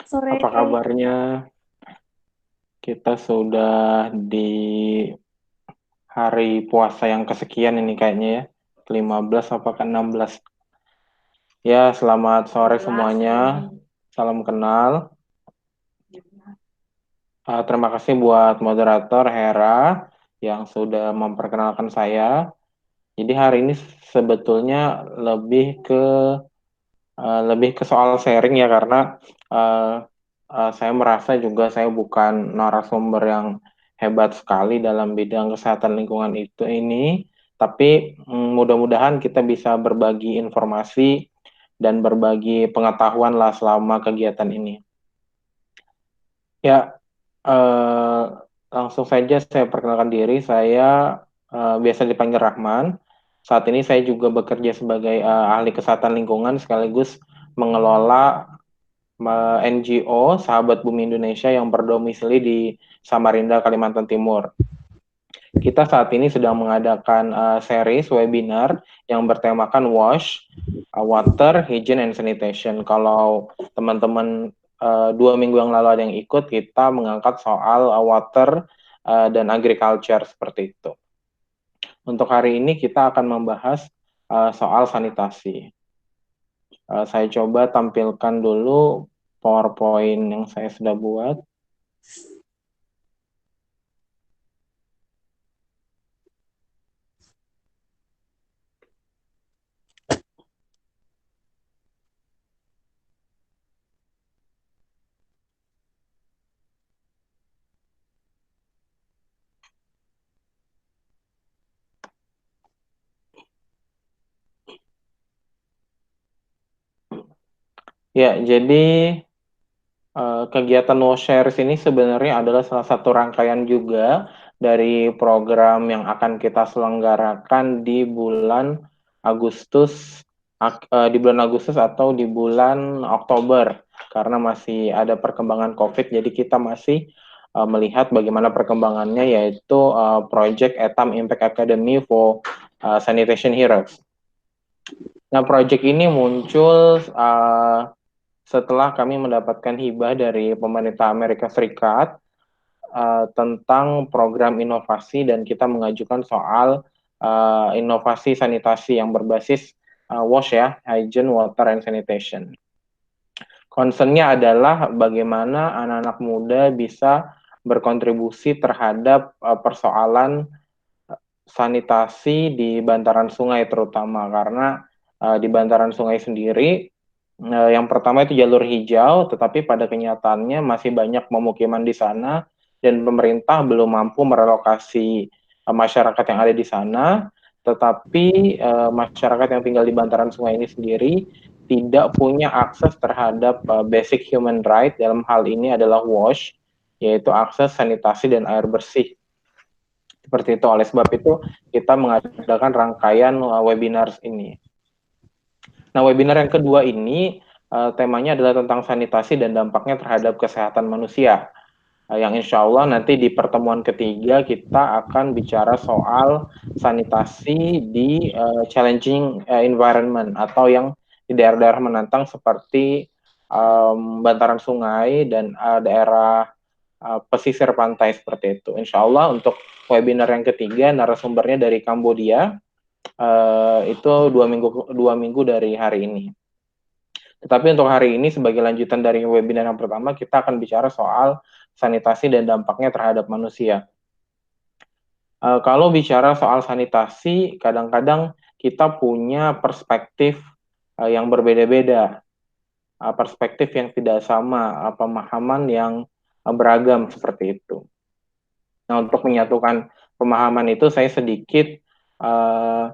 Sore. Apa kabarnya? Kita sudah di hari puasa yang kesekian ini kayaknya ya. 15 apa ke 16. Ya, selamat sore 16 semuanya. ini. Salam kenal. Terima kasih buat moderator Hera yang sudah memperkenalkan saya. Jadi hari ini sebetulnya lebih ke soal sharing ya karena uh, saya merasa juga saya bukan narasumber yang hebat sekali dalam bidang kesehatan lingkungan itu ini, tapi mudah-mudahan kita bisa berbagi informasi dan berbagi pengetahuan lah selama kegiatan ini. Ya, eh, langsung saja saya perkenalkan diri. Saya biasa dipanggil Rahman. Saat ini saya juga bekerja sebagai ahli kesehatan lingkungan sekaligus mengelola NGO Sahabat Bumi Indonesia yang berdomisili di Samarinda, Kalimantan Timur. Kita saat ini sedang mengadakan series webinar yang bertemakan WASH, Water, Hygiene, and Sanitation. Kalau teman-teman 2 minggu yang lalu ada yang ikut, kita mengangkat soal water dan agriculture seperti itu. Untuk hari ini kita akan membahas soal sanitasi. Saya coba tampilkan dulu PowerPoint yang saya sudah buat. Ya, jadi kegiatan WashShares ini sebenarnya adalah salah satu rangkaian juga dari program yang akan kita selenggarakan Agustus, di bulan Agustus atau di bulan Oktober, karena masih ada perkembangan COVID, jadi kita masih melihat bagaimana perkembangannya, yaitu Project Etam Impact Academy for Sanitation Heroes. Nah, proyek ini muncul setelah kami mendapatkan hibah dari pemerintah Amerika Serikat tentang program inovasi dan kita mengajukan soal inovasi sanitasi yang berbasis WASH ya, Hygiene, Water, and Sanitation. Concernnya adalah bagaimana anak-anak muda bisa berkontribusi terhadap persoalan sanitasi di bantaran sungai terutama karena di bantaran sungai sendiri yang pertama itu jalur hijau, tetapi pada kenyataannya masih banyak pemukiman di sana dan pemerintah belum mampu merelokasi masyarakat yang ada di sana, tetapi masyarakat yang tinggal di bantaran sungai ini sendiri tidak punya akses terhadap basic human right, dalam hal ini adalah WASH, yaitu akses sanitasi dan air bersih. Seperti itu, oleh sebab itu kita mengadakan rangkaian webinar ini. Nah, webinar yang kedua ini temanya adalah tentang sanitasi dan dampaknya terhadap kesehatan manusia. Yang insya Allah nanti di pertemuan ketiga kita akan bicara soal sanitasi di challenging environment atau yang di daerah-daerah menantang seperti bantaran sungai dan daerah pesisir pantai seperti itu. Insya Allah untuk webinar yang ketiga narasumbernya dari Kambodia, itu 2 minggu dari hari ini. Tetapi untuk hari ini sebagai lanjutan dari webinar yang pertama, kita akan bicara soal sanitasi dan dampaknya terhadap manusia. Kalau bicara soal sanitasi, kadang-kadang kita punya perspektif yang berbeda-beda, perspektif yang tidak sama, pemahaman yang beragam seperti itu. Nah, untuk menyatukan pemahaman itu, saya sedikit uh,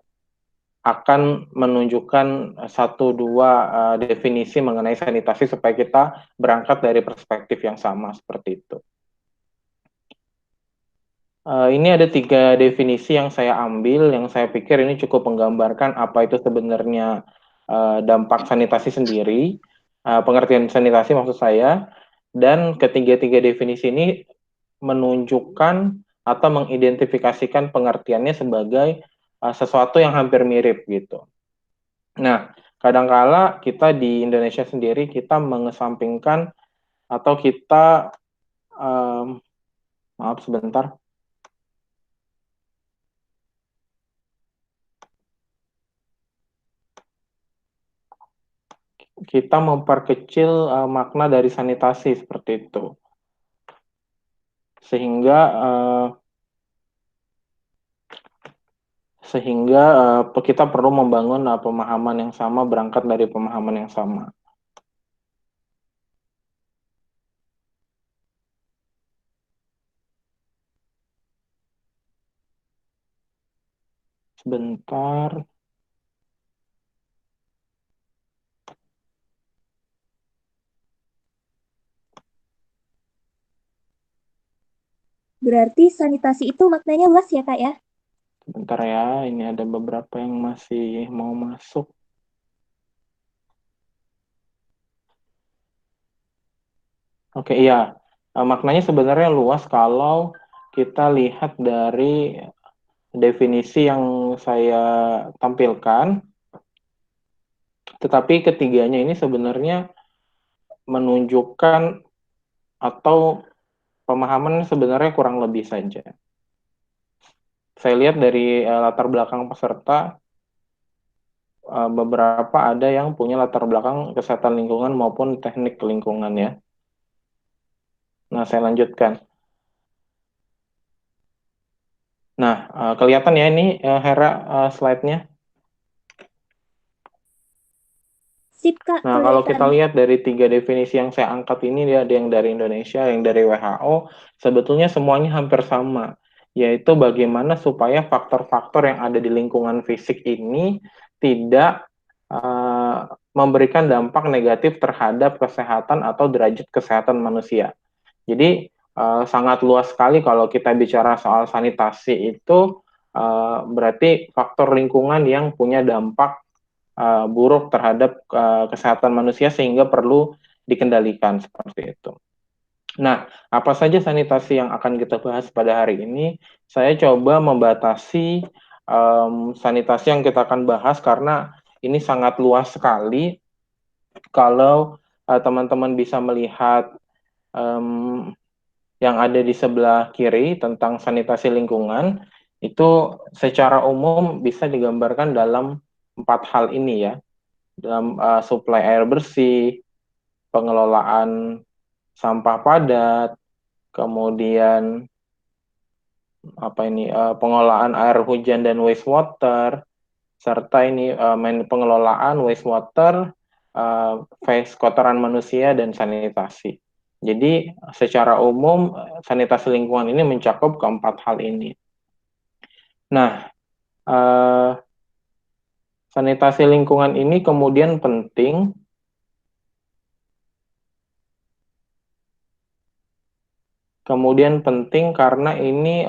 akan menunjukkan satu dua definisi mengenai sanitasi supaya kita berangkat dari perspektif yang sama seperti itu. Ini ada 3 definisi yang saya ambil, yang saya pikir ini cukup menggambarkan apa itu sebenarnya dampak sanitasi sendiri, pengertian sanitasi maksud saya, dan ketiga-tiga definisi ini menunjukkan atau mengidentifikasikan pengertiannya sebagai sesuatu yang hampir mirip gitu. Nah, kadangkala kita di Indonesia sendiri kita mengesampingkan atau kita maaf sebentar. Kita memperkecil makna dari sanitasi seperti itu. Sehingga kita perlu membangun pemahaman yang sama, berangkat dari pemahaman yang sama. Sebentar. Berarti sanitasi itu maknanya luas ya, Kak ya? Sebentar ya, ini ada beberapa yang masih mau masuk. Oke, iya. Maknanya sebenarnya luas kalau kita lihat dari definisi yang saya tampilkan, tetapi ketiganya ini sebenarnya menunjukkan atau pemahaman sebenarnya kurang lebih saja. Saya lihat dari latar belakang peserta, beberapa ada yang punya latar belakang kesehatan lingkungan maupun teknik lingkungan ya. Nah, saya lanjutkan. Nah, kelihatan ya ini Hera slide-nya. Sip, Kak, Nah, kalau kelihatan. kita lihat dari tiga definisi yang saya angkat ini, dia ada yang dari Indonesia, yang dari WHO, sebetulnya semuanya hampir sama, yaitu bagaimana supaya faktor-faktor yang ada di lingkungan fisik ini tidak memberikan dampak negatif terhadap kesehatan atau derajat kesehatan manusia. Jadi, sangat luas sekali kalau kita bicara soal sanitasi itu, berarti faktor lingkungan yang punya dampak buruk terhadap kesehatan manusia sehingga perlu dikendalikan seperti itu. Nah, apa saja sanitasi yang akan kita bahas pada hari ini? Saya coba membatasi sanitasi yang kita akan bahas karena ini sangat luas sekali. Kalau teman-teman bisa melihat um, yang ada di sebelah kiri tentang sanitasi lingkungan, itu secara umum bisa digambarkan dalam 4 hal ini ya, dalam suplai air bersih, pengelolaan sampah padat, kemudian pengelolaan air hujan dan wastewater, serta ini pengelolaan wastewater, waste kotoran manusia dan sanitasi. Jadi secara umum sanitasi lingkungan ini mencakup keempat hal ini. Nah, sanitasi lingkungan ini kemudian penting karena ini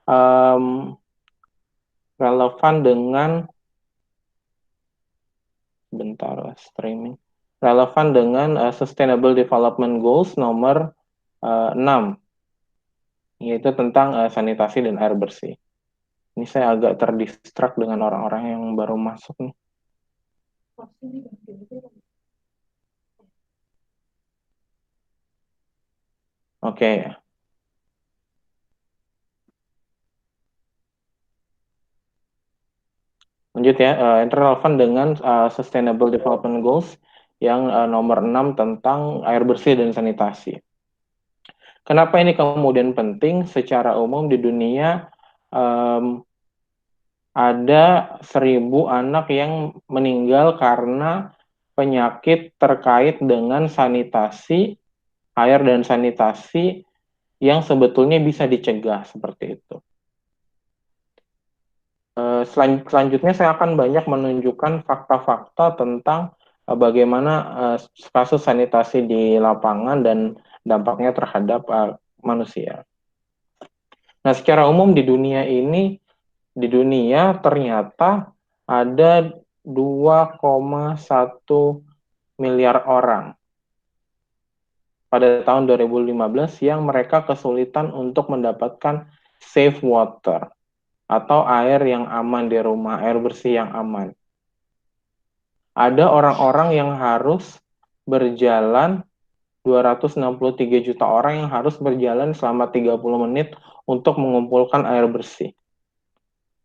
um, relevan dengan streaming relevan dengan Sustainable Development Goals nomor 6, yaitu tentang sanitasi dan air bersih. Ini saya agak terdistrak dengan orang-orang yang baru masuk nih. Oke, lanjut ya. Ini relevan dengan Sustainable Development Goals yang nomor 6 tentang air bersih dan sanitasi. Kenapa ini kemudian penting? Secara umum di dunia um, ada 1.000 anak yang meninggal karena penyakit terkait dengan sanitasi, air dan sanitasi yang sebetulnya bisa dicegah seperti itu. Selanjutnya saya akan banyak menunjukkan fakta-fakta tentang bagaimana kasus sanitasi di lapangan dan dampaknya terhadap manusia. Nah, secara umum di dunia ternyata ada 2,1 miliar orang pada tahun 2015 yang mereka kesulitan untuk mendapatkan safe water atau air yang aman di rumah, air bersih yang aman. Ada orang-orang yang harus berjalan 263 juta orang yang harus berjalan selama 30 menit untuk mengumpulkan air bersih.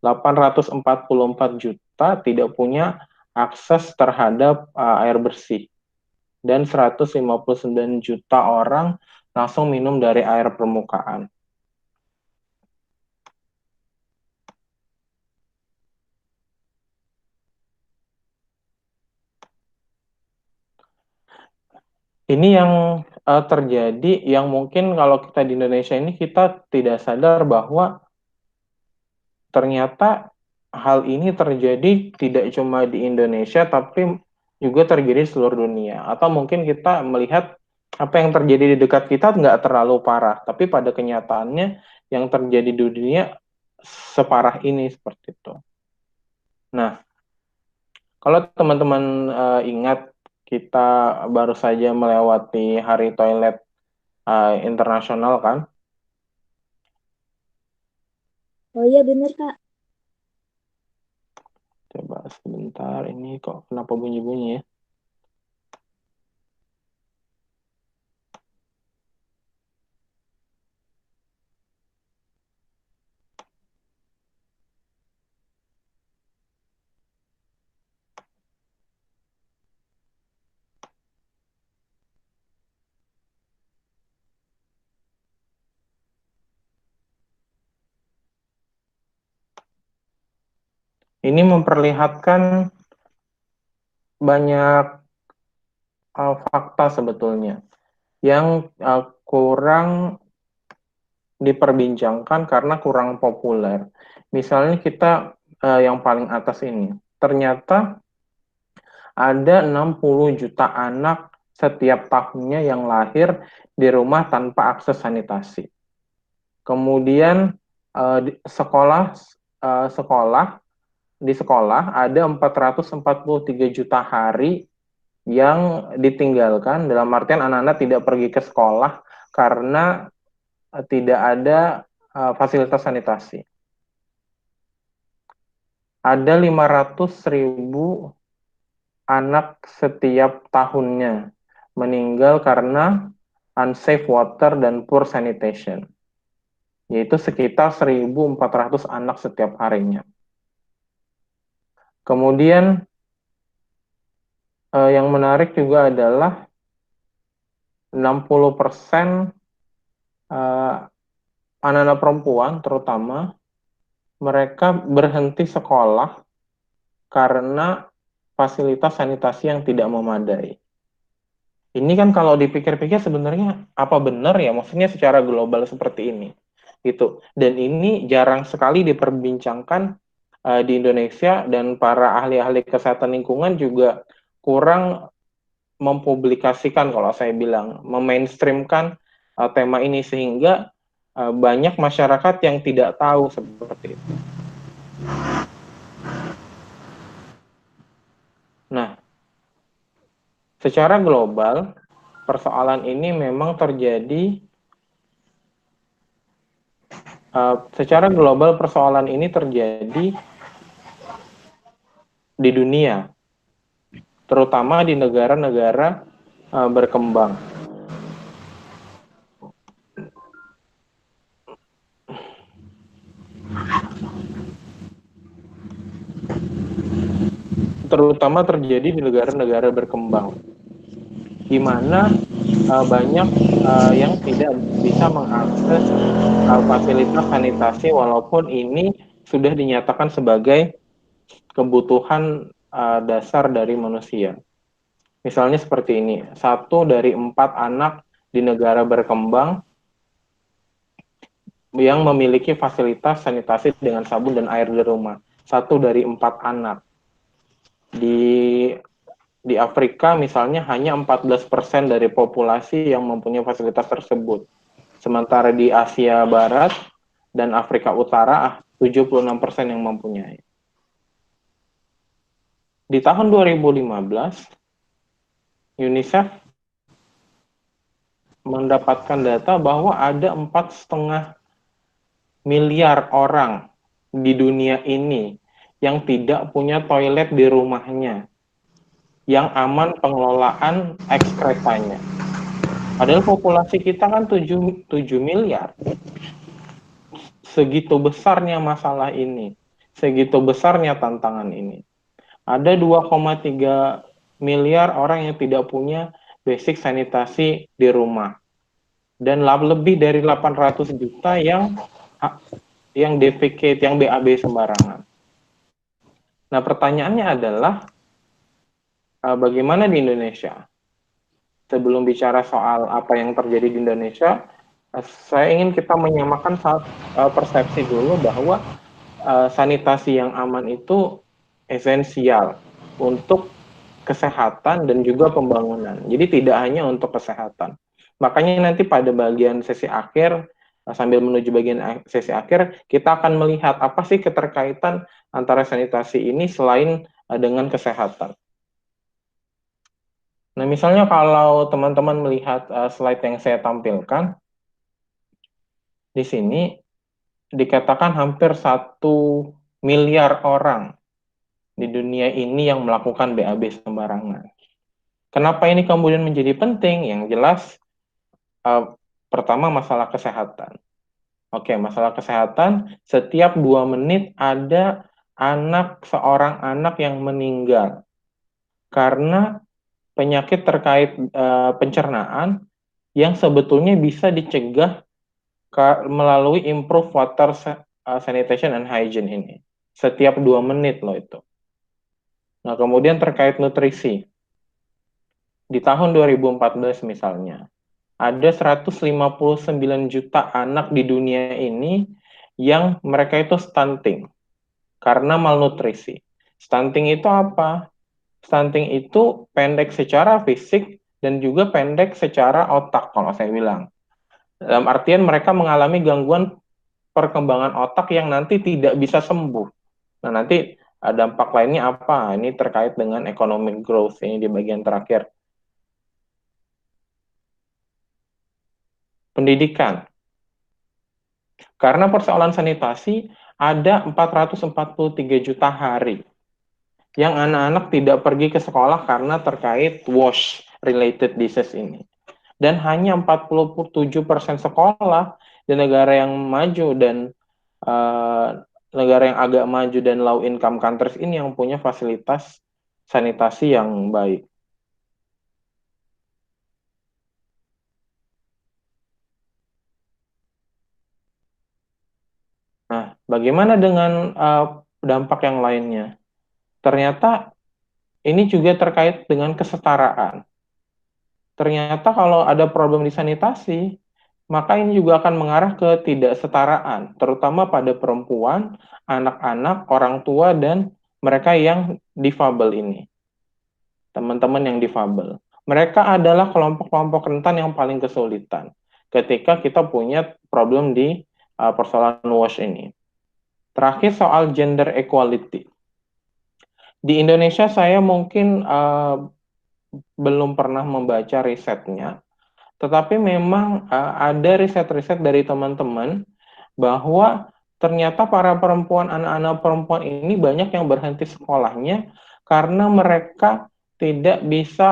844 juta tidak punya akses terhadap air bersih. Dan 159 juta orang langsung minum dari air permukaan. Ini yang terjadi, yang mungkin kalau kita di Indonesia ini kita tidak sadar bahwa ternyata hal ini terjadi tidak cuma di Indonesia, tapi juga terjadi di seluruh dunia. Atau mungkin kita melihat apa yang terjadi di dekat kita nggak terlalu parah, tapi pada kenyataannya yang terjadi di dunia separah ini, seperti itu. Nah, kalau teman-teman ingat, kita baru saja melewati Hari Toilet Internasional kan? Oh iya bener, Kak. Coba sebentar, ini kok kenapa bunyi-bunyi ya? Ini memperlihatkan banyak fakta sebetulnya yang kurang diperbincangkan karena kurang populer. Misalnya kita yang paling atas ini, ternyata ada 60 juta anak setiap tahunnya yang lahir di rumah tanpa akses sanitasi. Kemudian sekolah di sekolah ada 443 juta hari yang ditinggalkan, dalam artian anak-anak tidak pergi ke sekolah karena tidak ada fasilitas sanitasi. Ada 500.000 anak setiap tahunnya meninggal karena unsafe water dan poor sanitation, yaitu sekitar 1.400 anak setiap harinya. Kemudian yang menarik juga adalah 60% anak-anak perempuan terutama, mereka berhenti sekolah karena fasilitas sanitasi yang tidak memadai. Ini kan kalau dipikir-pikir sebenarnya apa benar ya, maksudnya secara global seperti ini gitu. Dan ini jarang sekali diperbincangkan di Indonesia, dan para ahli-ahli kesehatan lingkungan juga kurang mempublikasikan, kalau saya bilang memainstreamkan tema ini, sehingga banyak masyarakat yang tidak tahu seperti itu. Nah, secara global persoalan ini memang terjadi. Secara global persoalan ini terjadi di dunia, terutama di negara-negara berkembang. Terutama terjadi di negara-negara berkembang, di mana banyak yang tidak bisa mengakses fasilitas sanitasi, walaupun ini sudah dinyatakan sebagai kebutuhan dasar dari manusia. Misalnya seperti ini, 1 dari 4 anak di negara berkembang yang memiliki fasilitas sanitasi dengan sabun dan air di rumah. 1 dari 4 anak. Di Afrika misalnya hanya 14% dari populasi yang mempunyai fasilitas tersebut. Sementara di Asia Barat dan Afrika Utara 76% yang mempunyai. Di tahun 2015, UNICEF mendapatkan data bahwa ada 4,5 miliar orang di dunia ini yang tidak punya toilet di rumahnya. yang aman pengelolaan ekskretanya. Padahal populasi kita kan 7 miliar. Segitu besarnya masalah ini, segitu besarnya tantangan ini. Ada 2,3 miliar orang yang tidak punya basic sanitasi di rumah. Dan lebih dari 800 juta yang defecate, yang BAB sembarangan. Nah, pertanyaannya adalah bagaimana di Indonesia? Sebelum bicara soal apa yang terjadi di Indonesia, saya ingin kita menyamakan persepsi dulu bahwa sanitasi yang aman itu esensial untuk kesehatan dan juga pembangunan. Jadi tidak hanya untuk kesehatan. Makanya nanti pada bagian sesi akhir, sambil menuju bagian sesi akhir, kita akan melihat apa sih keterkaitan antara sanitasi ini selain dengan kesehatan. Nah, misalnya kalau teman-teman melihat slide yang saya tampilkan, di sini dikatakan hampir 1 miliar orang di dunia ini yang melakukan BAB sembarangan. Kenapa ini kemudian menjadi penting? Yang jelas, pertama masalah kesehatan. Oke, masalah kesehatan, setiap 2 menit ada seorang anak yang meninggal karena penyakit terkait pencernaan yang sebetulnya bisa dicegah melalui improve water sanitation and hygiene ini. Setiap 2 menit loh itu. Nah, kemudian terkait nutrisi. Di tahun 2014 misalnya, ada 159 juta anak di dunia ini yang mereka itu stunting karena malnutrisi. Stunting itu apa? Stunting itu pendek secara fisik dan juga pendek secara otak kalau saya bilang. Dalam artian mereka mengalami gangguan perkembangan otak yang nanti tidak bisa sembuh. Nah, nanti dampak lainnya apa? Ini terkait dengan economic growth ini di bagian terakhir. Pendidikan. Karena persoalan sanitasi, ada 443 juta hari yang anak-anak tidak pergi ke sekolah karena terkait wash related disease ini. Dan hanya 47% sekolah di negara yang maju dan negara yang agak maju dan low income countries ini yang punya fasilitas sanitasi yang baik. Nah, bagaimana dengan dampak yang lainnya? Ternyata ini juga terkait dengan kesetaraan. Ternyata kalau ada problem di sanitasi, maka ini juga akan mengarah ke ketidaksetaraan, terutama pada perempuan, anak-anak, orang tua, dan mereka yang difabel ini. Teman-teman yang difabel. Mereka adalah kelompok-kelompok rentan yang paling kesulitan ketika kita punya problem di persoalan WASH ini. Terakhir soal gender equality. Di Indonesia saya mungkin belum pernah membaca risetnya, tetapi memang ada riset-riset dari teman-teman bahwa ternyata para perempuan, anak-anak perempuan ini banyak yang berhenti sekolahnya karena mereka tidak bisa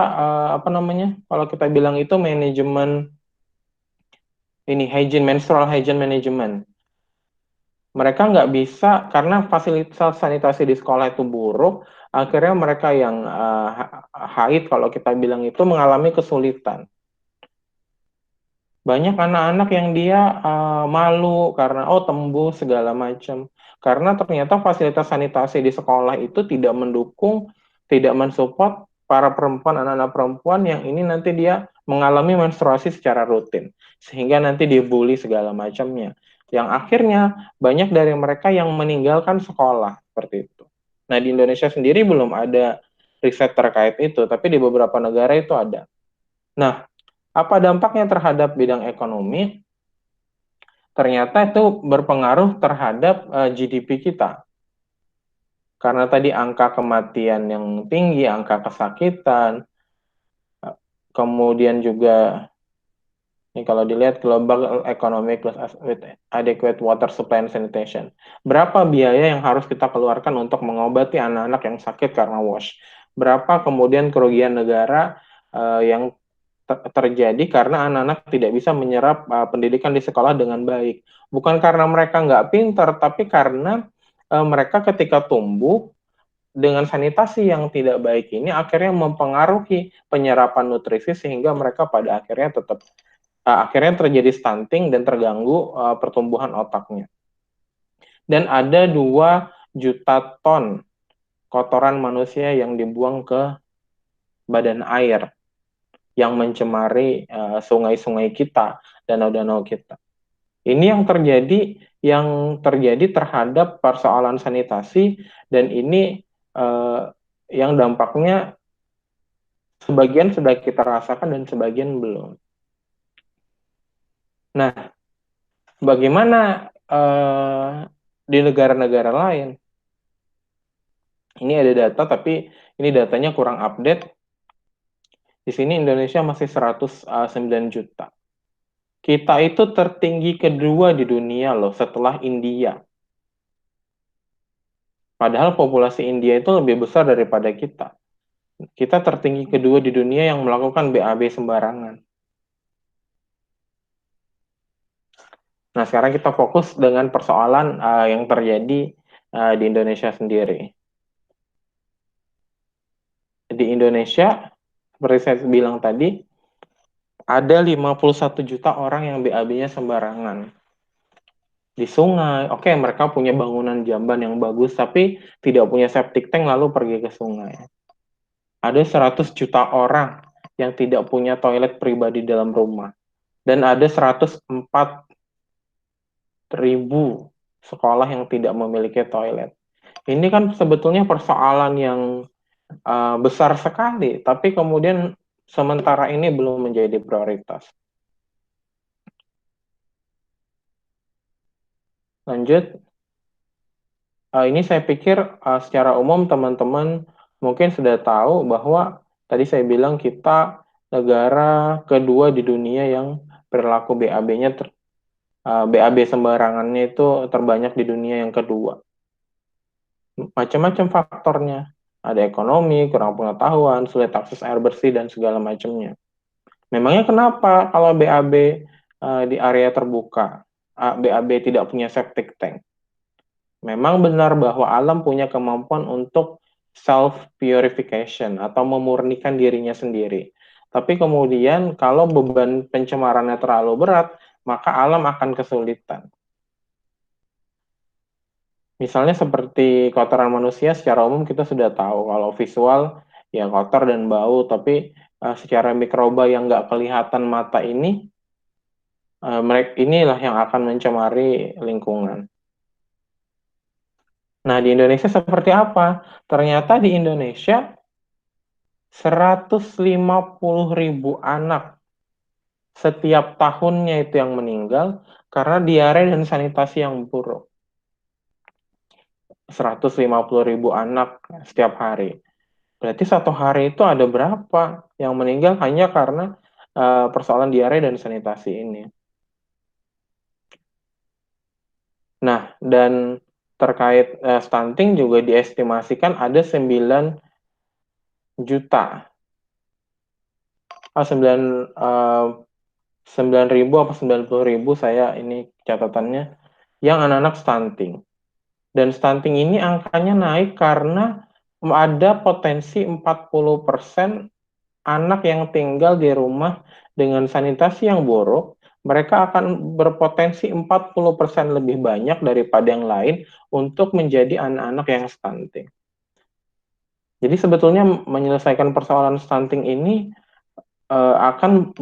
kalau kita bilang itu manajemen ini menstrual hygiene management. Mereka nggak bisa karena fasilitas sanitasi di sekolah itu buruk, akhirnya mereka yang haid kalau kita bilang itu mengalami kesulitan. Banyak anak-anak yang dia malu karena tembus segala macam. Karena ternyata fasilitas sanitasi di sekolah itu tidak mendukung, tidak mensupport para perempuan, anak-anak perempuan yang ini nanti dia mengalami menstruasi secara rutin. Sehingga nanti dibully segala macamnya. Yang akhirnya banyak dari mereka yang meninggalkan sekolah seperti itu. Nah, di Indonesia sendiri belum ada riset terkait itu, tapi di beberapa negara itu ada. Nah, apa dampaknya terhadap bidang ekonomi? Ternyata itu berpengaruh terhadap GDP kita. Karena tadi angka kematian yang tinggi, angka kesakitan, kemudian juga ini kalau dilihat global economic with adequate water supply and sanitation. Berapa biaya yang harus kita keluarkan untuk mengobati anak-anak yang sakit karena WASH? berapa kemudian kerugian negara yang terjadi karena anak-anak tidak bisa menyerap pendidikan di sekolah dengan baik. Bukan karena mereka nggak pintar, tapi karena mereka ketika tumbuh dengan sanitasi yang tidak baik ini akhirnya mempengaruhi penyerapan nutrisi sehingga mereka pada akhirnya akhirnya terjadi stunting dan terganggu pertumbuhan otaknya. Dan ada 2 juta ton kotoran manusia yang dibuang ke badan air yang mencemari sungai-sungai kita, danau-danau kita. Ini yang terjadi terhadap persoalan sanitasi, dan ini yang dampaknya sebagian sudah kita rasakan dan sebagian belum. Nah, bagaimana di negara-negara lain? Ini ada data, tapi ini datanya kurang update. Di sini Indonesia masih 109 juta. Kita itu tertinggi kedua di dunia loh, setelah India. Padahal populasi India itu lebih besar daripada kita. Kita tertinggi kedua di dunia yang melakukan BAB sembarangan. Nah, sekarang kita fokus dengan persoalan yang terjadi di Indonesia sendiri. Di Indonesia, seperti saya bilang tadi, ada 51 juta orang yang BAB-nya sembarangan. Di sungai, oke, mereka punya bangunan jamban yang bagus, tapi tidak punya septic tank lalu pergi ke sungai. Ada 100 juta orang yang tidak punya toilet pribadi dalam rumah. Dan ada 104.000 sekolah yang tidak memiliki toilet. Ini kan sebetulnya persoalan yang besar sekali, tapi kemudian sementara ini belum menjadi prioritas. Lanjut, ini saya pikir secara umum teman-teman mungkin sudah tahu bahwa tadi saya bilang kita negara kedua di dunia yang perilaku BAB-nya BAB sembarangannya itu terbanyak di dunia yang kedua. Macam-macam faktornya. Ada ekonomi, kurang pengetahuan, sulit akses air bersih, dan segala macamnya. Memangnya kenapa kalau BAB di area terbuka, BAB tidak punya septic tank? Memang benar bahwa alam punya kemampuan untuk self-purification atau memurnikan dirinya sendiri. Tapi kemudian kalau beban pencemarannya terlalu berat, maka alam akan kesulitan. Misalnya seperti kotoran manusia, secara umum kita sudah tahu kalau visual ya kotor dan bau, tapi secara mikroba yang nggak kelihatan mata ini, mereka inilah yang akan mencemari lingkungan. Nah, di Indonesia seperti apa? Ternyata di Indonesia 150.000 anak setiap tahunnya itu yang meninggal karena diare dan sanitasi yang buruk. 150.000 anak setiap hari. Berarti satu hari itu ada berapa yang meninggal hanya karena persoalan diare dan sanitasi ini. Nah, dan terkait stunting juga diestimasikan ada 9 juta. 9.000 apa 90.000, saya ini catatannya, yang anak-anak stunting. Dan stunting ini angkanya naik karena ada potensi 40% anak yang tinggal di rumah dengan sanitasi yang buruk, mereka akan berpotensi 40% lebih banyak daripada yang lain untuk menjadi anak-anak yang stunting. Jadi sebetulnya menyelesaikan persoalan stunting ini akan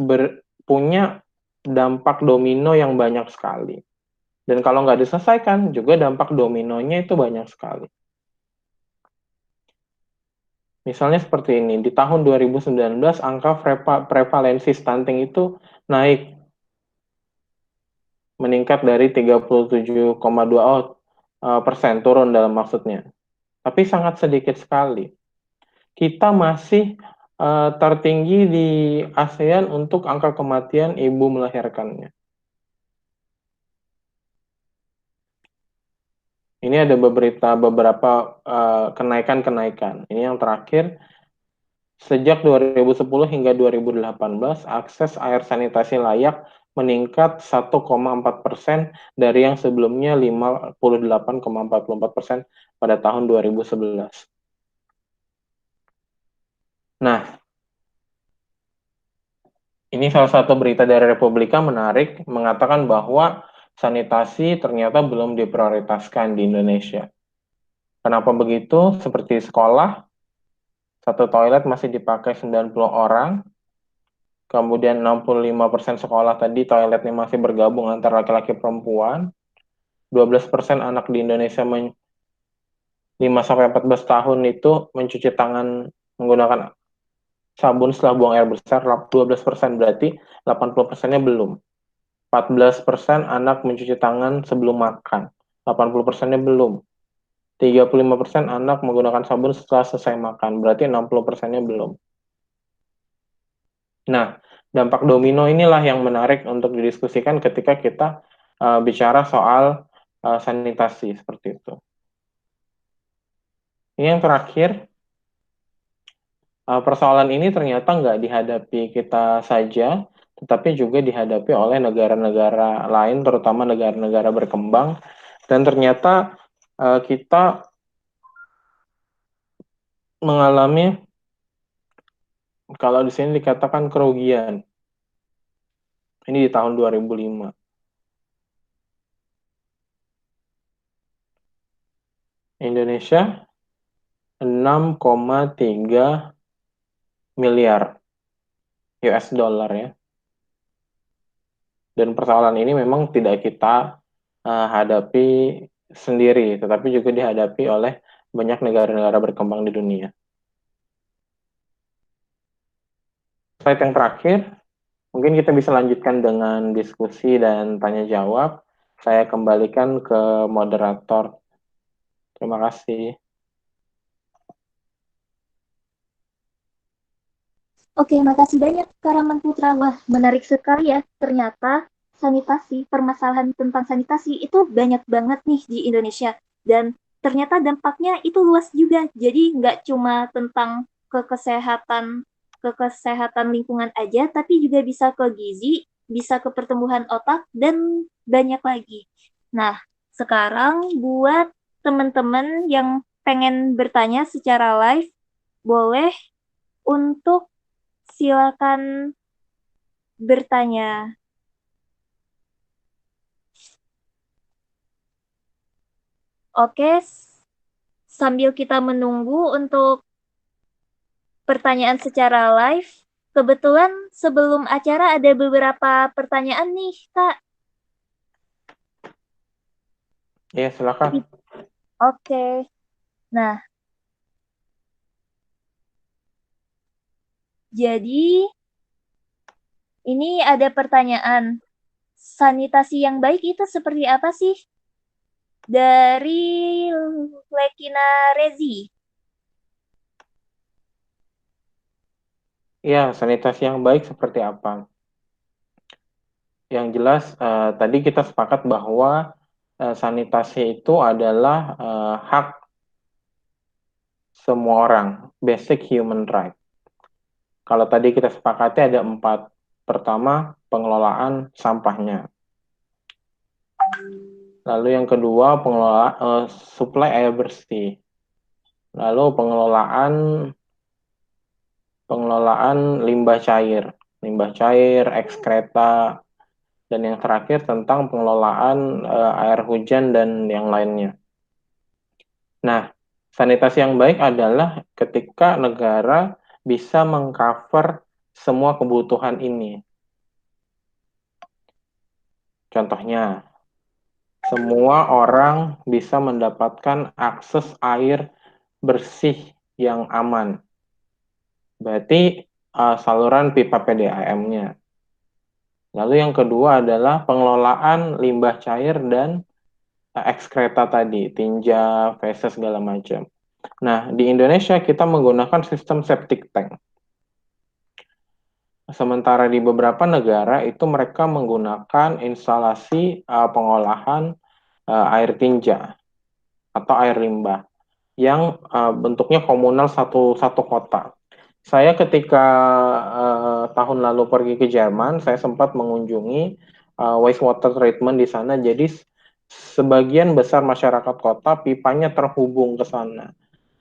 punya dampak domino yang banyak sekali. Dan kalau nggak diselesaikan, juga dampak dominonya itu banyak sekali. Misalnya seperti ini, di tahun 2019 angka prevalensi stunting itu naik, meningkat dari 37,2% turun dalam maksudnya. Tapi sangat sedikit sekali. Kita masih tertinggi di ASEAN untuk angka kematian ibu melahirkannya. Ini ada beberapa kenaikan-kenaikan. Ini yang terakhir, Sejak 2010 hingga 2018, akses air sanitasi layak meningkat 1,4% dari yang sebelumnya 58,44% pada tahun 2011. Nah, ini salah satu berita dari Republika menarik mengatakan bahwa sanitasi ternyata belum diprioritaskan di Indonesia. Kenapa begitu? Seperti sekolah, satu toilet masih dipakai 90 orang, kemudian 65% sekolah tadi toiletnya masih bergabung antara laki-laki perempuan, 12% anak di Indonesia 5-14 tahun itu mencuci tangan menggunakan sabun setelah buang air besar, 12% berarti 80%-nya belum. 14% anak mencuci tangan sebelum makan, 80%-nya belum. 35% anak menggunakan sabun setelah selesai makan, berarti 60%-nya belum. Nah, dampak domino inilah yang menarik untuk didiskusikan ketika kita bicara soal sanitasi seperti itu. Ini yang terakhir, persoalan ini ternyata nggak dihadapi kita saja, tetapi juga dihadapi oleh negara-negara lain, terutama negara-negara berkembang. Dan ternyata kita mengalami, kalau di sini dikatakan kerugian. Ini di tahun 2005. Indonesia 6,3 miliar US dollar ya. Dan persoalan ini memang tidak kita hadapi sendiri, tetapi juga dihadapi oleh banyak negara-negara berkembang di dunia. Slide yang terakhir, mungkin kita bisa lanjutkan dengan diskusi dan tanya jawab. Saya kembalikan ke moderator. Terima kasih. Oke, makasih banyak Kak Rahman Putra. Wah, menarik sekali ya. Ternyata sanitasi, permasalahan tentang sanitasi itu banyak banget nih di Indonesia. Dan ternyata dampaknya itu luas juga. Jadi nggak cuma tentang kekesehatan, kekesehatan lingkungan aja, tapi juga bisa ke gizi, bisa ke pertumbuhan otak, dan banyak lagi. Nah, sekarang buat teman-teman yang pengen bertanya secara live, boleh untuk silakan bertanya. Oke, sambil kita menunggu untuk pertanyaan secara live, kebetulan sebelum acara ada beberapa pertanyaan nih, Kak. Ya, silakan. Oke. Nah, jadi ini ada pertanyaan. Sanitasi yang baik itu seperti apa sih? Dari Lekina Rezi. Ya, sanitasi yang baik seperti apa? Yang jelas, tadi kita sepakat bahwa sanitasi itu adalah hak semua orang, basic human right. Kalau tadi kita sepakati ada 4. Pertama, pengelolaan sampahnya. Lalu yang kedua, pengelolaan suplai air bersih. Lalu pengelolaan limbah cair, ekskreta, dan yang terakhir tentang pengelolaan air hujan dan yang lainnya. Nah, sanitasi yang baik adalah ketika negara bisa mengcover semua kebutuhan ini. Contohnya, semua orang bisa mendapatkan akses air bersih yang aman. Berarti saluran pipa PDAM-nya. Lalu yang kedua adalah pengelolaan limbah cair dan ekskreta tadi, tinja, feses, segala macam. Nah, di Indonesia kita menggunakan sistem septic tank. Sementara di beberapa negara itu mereka menggunakan instalasi pengolahan air tinja atau air limbah yang bentuknya komunal satu kota. Saya ketika tahun lalu pergi ke Jerman, saya sempat mengunjungi wastewater treatment di sana. Jadi sebagian besar masyarakat kota pipanya terhubung ke sana.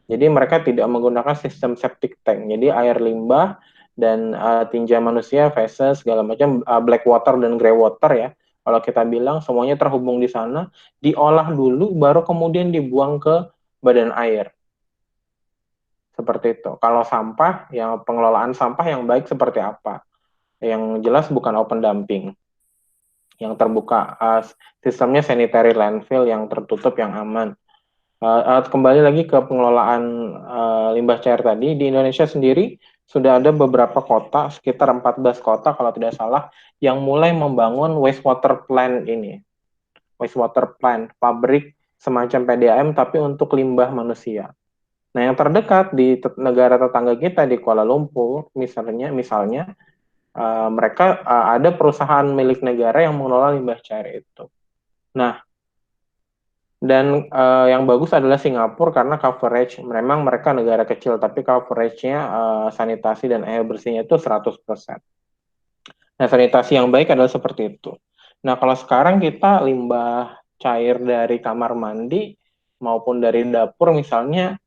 Jadi mereka tidak menggunakan sistem septic tank. Jadi air limbah dan tinja manusia, feses, segala macam, black water dan grey water ya. Kalau kita bilang semuanya terhubung di sana, diolah dulu, baru kemudian dibuang ke badan air. Seperti itu. Kalau sampah, yang pengelolaan sampah yang baik seperti apa? Yang jelas bukan open dumping, yang terbuka. Sistemnya sanitary landfill yang tertutup, yang aman. Kembali lagi ke pengelolaan limbah cair tadi, di Indonesia sendiri sudah ada beberapa kota, sekitar 14 kota kalau tidak salah, yang mulai membangun wastewater plant ini. Wastewater plant, pabrik semacam PDAM tapi untuk limbah manusia. Nah, yang terdekat di negara tetangga kita di Kuala Lumpur, misalnya mereka ada perusahaan milik negara yang mengelola limbah cair itu. Nah, dan yang bagus adalah Singapura karena coverage, memang mereka negara kecil, tapi coverage-nya sanitasi dan air bersihnya itu 100%. Nah, sanitasi yang baik adalah seperti itu. Nah, kalau sekarang kita limbah cair dari kamar mandi maupun dari dapur misalnya,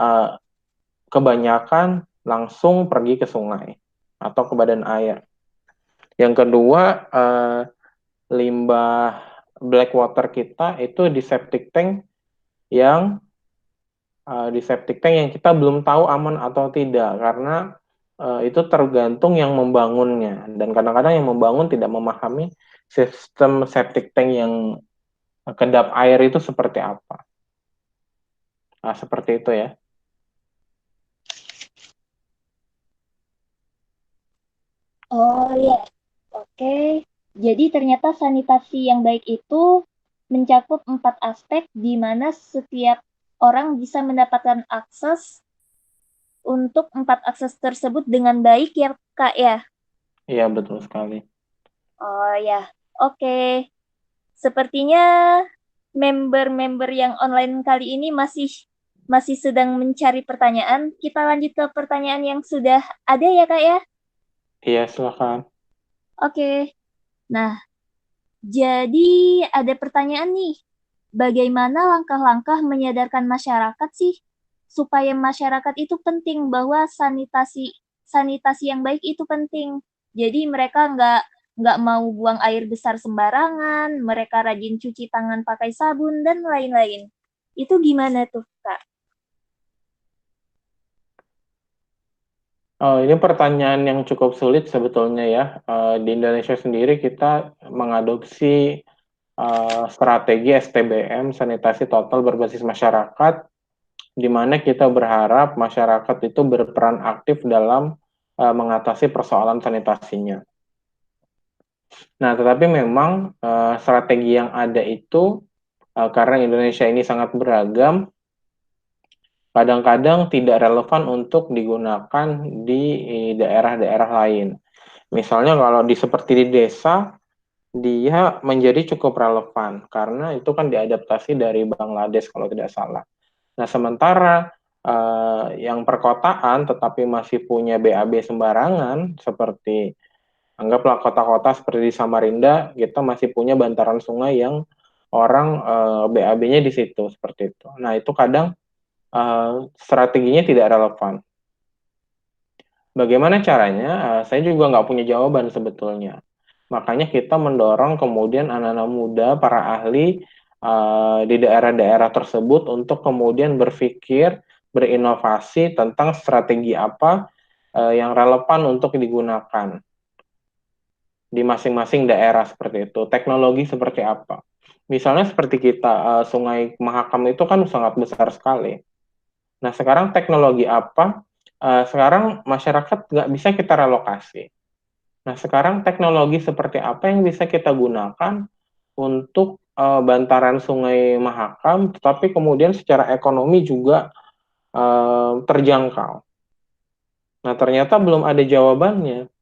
uh, kebanyakan langsung pergi ke sungai atau ke badan air. Yang kedua, limbah black water kita itu yang di septic tank yang kita belum tahu aman atau tidak karena itu tergantung yang membangunnya dan kadang-kadang yang membangun tidak memahami sistem septic tank yang kedap air itu seperti apa. Nah, seperti itu ya. Oh ya, oke. Jadi ternyata sanitasi yang baik itu mencakup 4 aspek di mana setiap orang bisa mendapatkan akses untuk 4 akses tersebut dengan baik ya Kak ya. Iya, betul sekali. Oh ya, oke. Sepertinya member-member yang online kali ini masih masih sedang mencari pertanyaan. Kita lanjut ke pertanyaan yang sudah ada ya Kak ya. Iya, silakan. Oke. Nah, jadi ada pertanyaan nih. Bagaimana langkah-langkah menyadarkan masyarakat sih supaya masyarakat itu penting bahwa sanitasi sanitasi yang baik itu penting. Jadi mereka nggak mau buang air besar sembarangan, mereka rajin cuci tangan pakai sabun dan lain-lain. Itu gimana tuh, Kak? Oh, ini pertanyaan yang cukup sulit sebetulnya ya. Di Indonesia sendiri kita mengadopsi strategi STBM, sanitasi total berbasis masyarakat, di mana kita berharap masyarakat itu berperan aktif dalam mengatasi persoalan sanitasinya. Nah, tetapi memang strategi yang ada itu karena Indonesia ini sangat beragam, kadang-kadang tidak relevan untuk digunakan di daerah-daerah lain. Misalnya kalau seperti di desa, dia menjadi cukup relevan karena itu kan diadaptasi dari Bangladesh kalau tidak salah. Nah, sementara yang perkotaan tetapi masih punya BAB sembarangan, seperti anggaplah kota-kota seperti di Samarinda, kita masih punya bantaran sungai yang orang BAB-nya di situ, seperti itu. Nah, itu kadang strateginya tidak relevan. Bagaimana caranya? Saya juga nggak punya jawaban sebetulnya. Makanya kita mendorong kemudian anak-anak muda, para ahli di daerah-daerah tersebut untuk kemudian berpikir, berinovasi tentang strategi apa yang relevan untuk digunakan di masing-masing daerah seperti itu. Teknologi seperti apa? Misalnya seperti kita, Sungai Mahakam itu kan sangat besar sekali. Nah, sekarang teknologi apa? Sekarang masyarakat nggak bisa kita relokasi. Nah, sekarang teknologi seperti apa yang bisa kita gunakan untuk bantaran Sungai Mahakam, tetapi kemudian secara ekonomi juga terjangkau. Nah, ternyata belum ada jawabannya.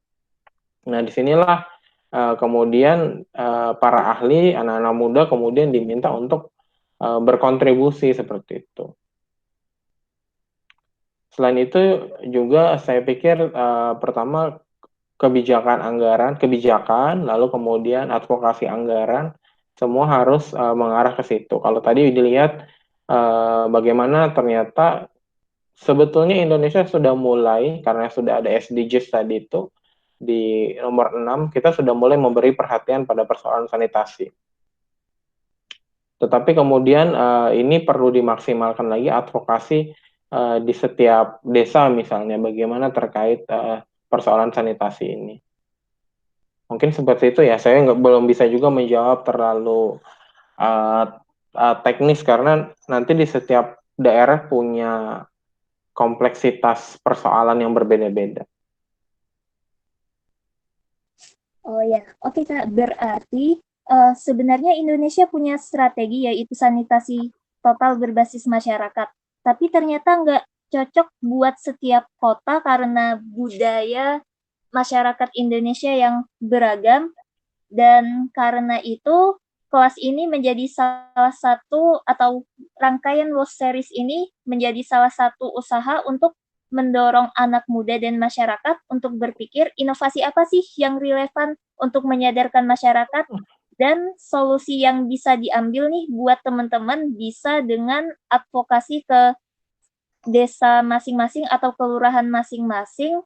Nah, disinilah kemudian para ahli, anak-anak muda kemudian diminta untuk berkontribusi seperti itu. Selain itu juga saya pikir pertama kebijakan, lalu kemudian advokasi anggaran, semua harus mengarah ke situ. Kalau tadi dilihat bagaimana ternyata sebetulnya Indonesia sudah mulai, karena sudah ada SDGs tadi itu, di nomor 6, kita sudah mulai memberi perhatian pada persoalan sanitasi. Tetapi kemudian ini perlu dimaksimalkan lagi advokasi di setiap desa misalnya, bagaimana terkait persoalan sanitasi ini. Mungkin seperti itu ya, saya belum bisa juga menjawab terlalu uh, teknis karena nanti di setiap daerah punya kompleksitas persoalan yang berbeda-beda. Oh ya, oke Kak. Berarti sebenarnya Indonesia punya strategi yaitu sanitasi total berbasis masyarakat. Tapi ternyata nggak cocok buat setiap kota karena budaya masyarakat Indonesia yang beragam dan karena itu kelas ini menjadi salah satu atau rangkaian Lost Series ini menjadi salah satu usaha untuk mendorong anak muda dan masyarakat untuk berpikir inovasi apa sih yang relevan untuk menyadarkan masyarakat dan solusi yang bisa diambil nih buat teman-teman bisa dengan advokasi ke desa masing-masing atau kelurahan masing-masing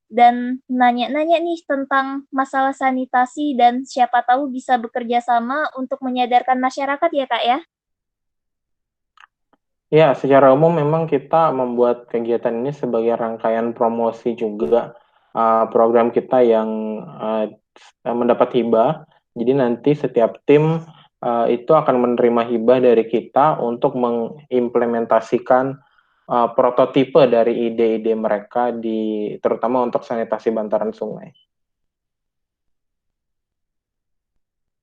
dan nanya-nanya nih tentang masalah sanitasi dan siapa tahu bisa bekerja sama untuk menyadarkan masyarakat ya Kak ya. Ya, secara umum memang kita membuat kegiatan ini sebagai rangkaian promosi juga program kita yang mendapat hibah. Jadi nanti setiap tim itu akan menerima hibah dari kita untuk mengimplementasikan prototipe dari ide-ide mereka terutama untuk sanitasi bantaran sungai.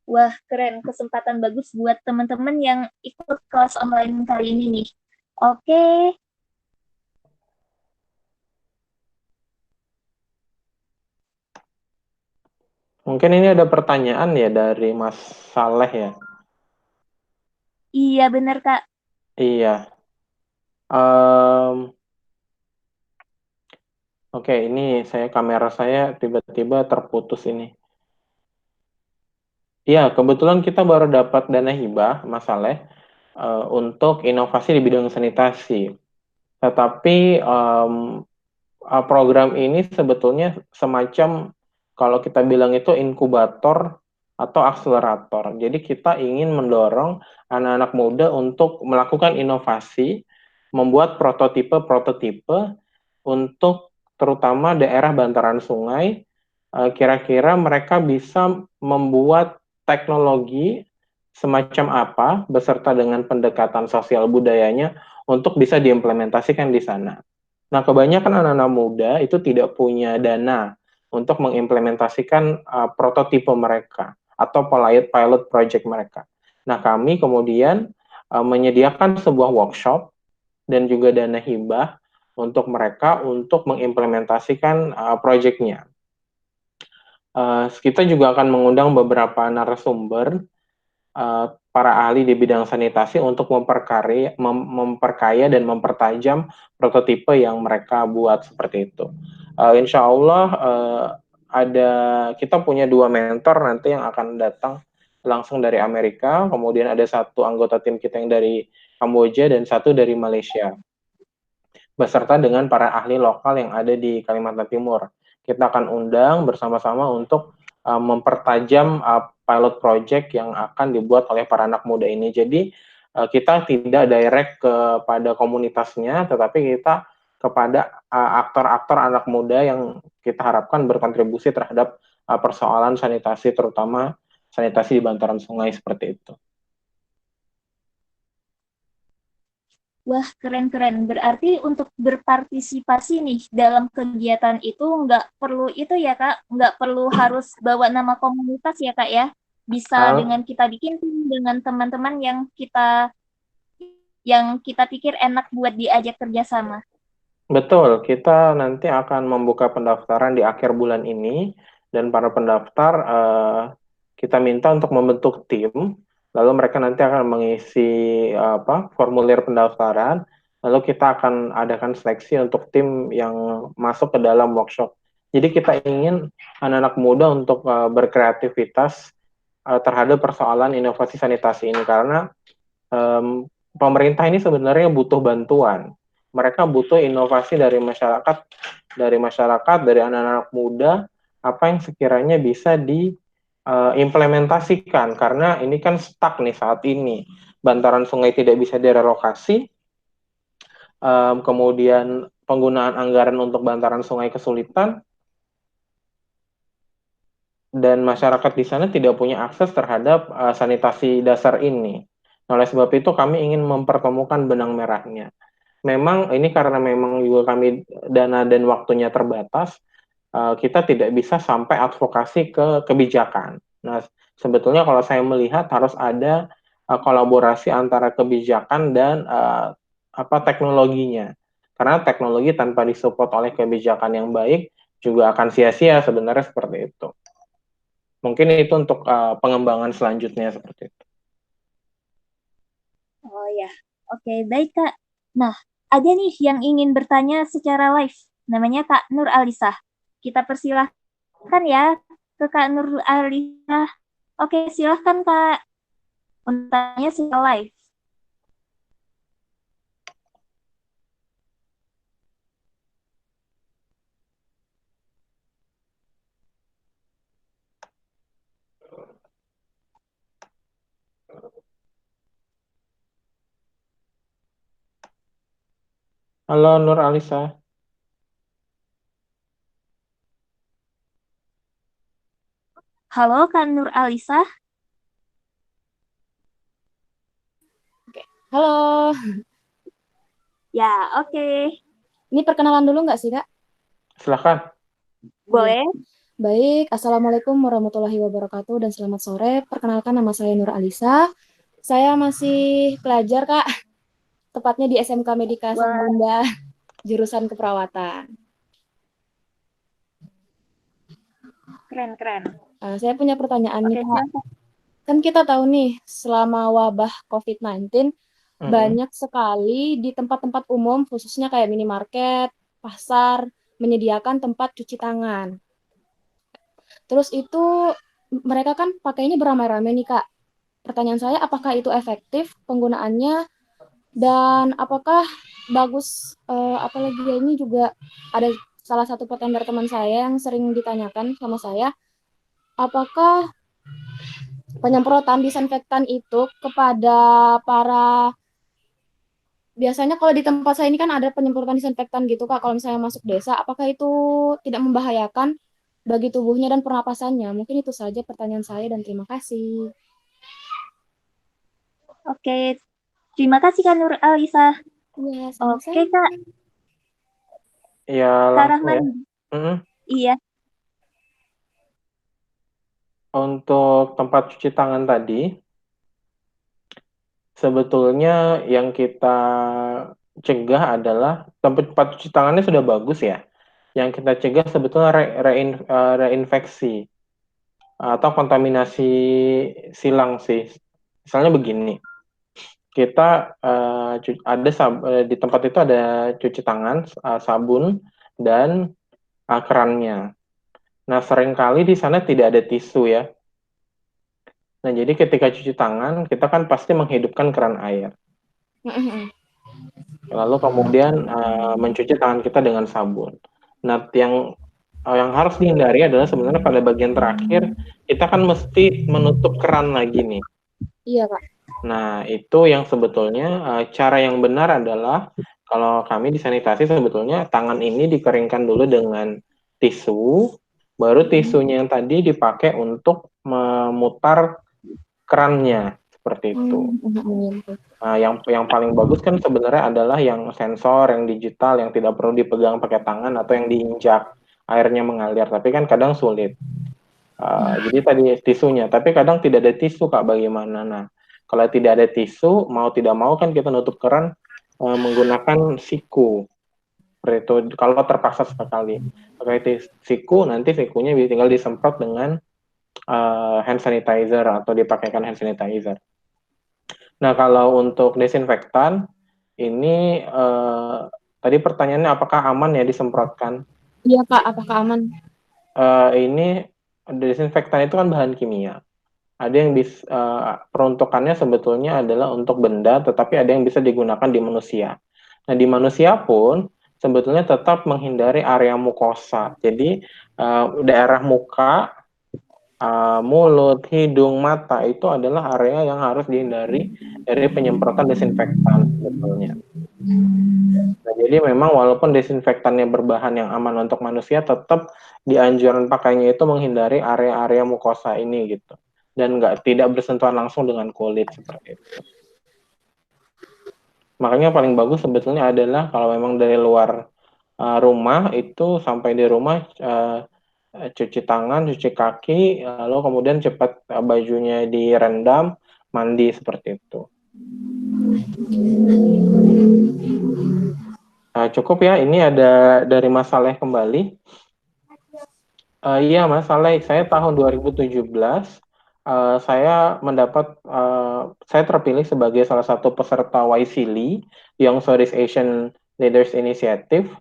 Wah, keren. Kesempatan bagus buat teman-teman yang ikut kelas online kali ini nih. Oke, Mungkin ini ada pertanyaan ya dari Mas Saleh ya. iya bener Kak. Iya. Em, Oke, ini kamera saya tiba-tiba terputus ini. Iya, kebetulan kita baru dapat dana hibah, Mas Saleh, untuk inovasi di bidang sanitasi. Tetapi program ini sebetulnya semacam kalau kita bilang itu inkubator atau akselerator. Jadi kita ingin mendorong anak-anak muda untuk melakukan inovasi, membuat prototipe-prototipe untuk terutama daerah bantaran sungai, kira-kira mereka bisa membuat teknologi semacam apa beserta dengan pendekatan sosial budayanya untuk bisa diimplementasikan di sana. Nah, kebanyakan anak-anak muda itu tidak punya dana untuk mengimplementasikan prototipe mereka atau pilot project mereka. Nah, kami kemudian menyediakan sebuah workshop dan juga dana hibah untuk mereka untuk mengimplementasikan proyeknya. Kita juga akan mengundang beberapa narasumber, para ahli di bidang sanitasi untuk memperkaya dan mempertajam prototipe yang mereka buat seperti itu. Insya Allah kita punya 2 mentor nanti yang akan datang langsung dari Amerika, kemudian ada satu anggota tim kita yang dari Kamboja dan satu dari Malaysia beserta dengan para ahli lokal yang ada di Kalimantan Timur. Kita akan undang bersama-sama untuk mempertajam pilot project yang akan dibuat oleh para anak muda ini. Jadi kita tidak direct kepada komunitasnya, tetapi kita kepada aktor-aktor anak muda yang kita harapkan berkontribusi terhadap persoalan sanitasi, terutama sanitasi di bantaran sungai seperti itu. Wah, keren-keren. Berarti untuk berpartisipasi nih dalam kegiatan itu nggak perlu itu ya, Kak. Nggak perlu harus bawa nama komunitas ya, Kak ya. Bisa dengan Uh, kita bikin tim dengan teman-teman yang kita pikir enak buat diajak kerjasama. Betul, kita nanti akan membuka pendaftaran di akhir bulan ini dan para pendaftar kita minta untuk membentuk tim, lalu mereka nanti akan mengisi formulir pendaftaran, lalu kita akan adakan seleksi untuk tim yang masuk ke dalam workshop. Jadi kita ingin anak-anak muda untuk berkreativitas terhadap persoalan inovasi sanitasi ini, karena pemerintah ini sebenarnya butuh bantuan. Mereka butuh inovasi dari masyarakat, dari anak-anak muda, apa yang sekiranya bisa diimplementasikan, karena ini kan stuck nih saat ini. Bantaran sungai tidak bisa direlokasi, kemudian penggunaan anggaran untuk bantaran sungai kesulitan, dan masyarakat di sana tidak punya akses terhadap sanitasi dasar ini. Oleh sebab itu kami ingin mempertemukan benang merahnya. Memang ini karena memang juga kami dana dan waktunya terbatas, kita tidak bisa sampai advokasi ke kebijakan. Nah, sebetulnya kalau saya melihat harus ada kolaborasi antara kebijakan dan teknologinya. Karena teknologi tanpa disupport oleh kebijakan yang baik juga akan sia-sia sebenarnya, seperti itu. Mungkin itu untuk pengembangan selanjutnya seperti itu. Oh ya, oke, baik Kak. Nah, ada nih yang ingin bertanya secara live. Namanya Kak Nur Alisa. Kita persilahkan ya ke Kak Nur Alisa. Oke, silahkan Kak. Untuk tanya secara live. Halo Nur Alisa. Halo Kak Nur Alisa. Halo, Ya, oke. ini perkenalan dulu nggak sih, Kak? Silahkan. Boleh. Baik, Assalamualaikum warahmatullahi wabarakatuh dan selamat sore. Perkenalkan nama saya Nur Alisa. Saya masih pelajar, Kak. Tepatnya di SMK Medika Wah, Samarinda, jurusan keperawatan. keren-keren. Saya punya pertanyaan nih, Oke, Kak. silahkan. Kan kita tahu nih, selama wabah COVID-19, Mm-mm. banyak sekali di tempat-tempat umum, khususnya kayak minimarket, pasar, menyediakan tempat cuci tangan. Terus itu mereka kan pakainya beramai-ramai nih, Kak. Pertanyaan saya, apakah itu efektif penggunaannya dan apakah bagus? Apalagi ini juga ada salah satu petendar teman saya yang sering ditanyakan sama saya, apakah penyemprotan disinfektan itu kepada para biasanya kalau di tempat saya ini kan ada penyemprotan disinfektan gitu Kak, kalau misalnya masuk desa, apakah itu tidak membahayakan bagi tubuhnya dan pernapasannya? Mungkin itu saja pertanyaan saya dan terima kasih. Oke, terima kasih Kak Nur Alisa. Ya, Oke sama-sama. Kak, Ya Kak langsung Rahman. ya. Mm-mm. Iya, Untuk tempat cuci tangan tadi, sebetulnya yang kita cegah adalah tempat cuci tangannya sudah bagus ya. Yang kita cegah sebetulnya reinfeksi atau kontaminasi silang sih. Misalnya begini, kita di tempat itu ada cuci tangan, sabun, dan kerannya. Nah, seringkali di sana tidak ada tisu ya. Nah, jadi ketika cuci tangan, kita kan pasti menghidupkan keran air. Lalu kemudian mencuci tangan kita dengan sabun. Nah, yang harus dihindari adalah sebenarnya pada bagian terakhir, kita kan mesti menutup keran lagi nih. Iya, Kak. Nah, itu yang sebetulnya cara yang benar adalah kalau kami di sanitasi sebetulnya tangan ini dikeringkan dulu dengan tisu, baru tisunya yang tadi dipakai untuk memutar kerannya seperti itu. Nah, yang paling bagus kan sebenarnya adalah yang sensor, yang digital, yang tidak perlu dipegang pakai tangan atau yang diinjak airnya mengalir. Tapi kan kadang sulit. Jadi tadi tisunya, tapi kadang tidak ada tisu Kak, bagaimana? Nah, kalau tidak ada tisu, mau tidak mau kan kita nutup keran menggunakan siku. Seperti itu. Kalau terpaksa sekali pakai siku, nanti sikunya tinggal disemprot dengan hand sanitizer atau dipakaikan hand sanitizer. Nah, kalau untuk desinfektan, ini tadi pertanyaannya apakah aman ya disemprotkan? Iya Kak, apakah aman? Ini desinfektan itu kan bahan kimia. Ada yang peruntukannya sebetulnya adalah untuk benda, tetapi ada yang bisa digunakan di manusia. Nah, di manusia pun sebetulnya tetap menghindari area mukosa. Jadi daerah muka, mulut, hidung, mata itu adalah area yang harus dihindari dari penyemprotan desinfektan sebetulnya. Nah, jadi memang walaupun desinfektannya berbahan yang aman untuk manusia, tetap dianjuran pakainya itu menghindari area-area mukosa ini gitu. Dan tidak bersentuhan langsung dengan kulit seperti itu. Makanya paling bagus sebetulnya adalah kalau memang dari luar rumah itu sampai di rumah cuci tangan, cuci kaki, lalu kemudian cepat bajunya direndam, mandi seperti itu. Cukup ya, ini ada dari Mas Saleh kembali. Iya Mas Saleh, saya tahun 2017 saya saya terpilih sebagai salah satu peserta YSEALI, Young Southeast Asian Leaders Initiative.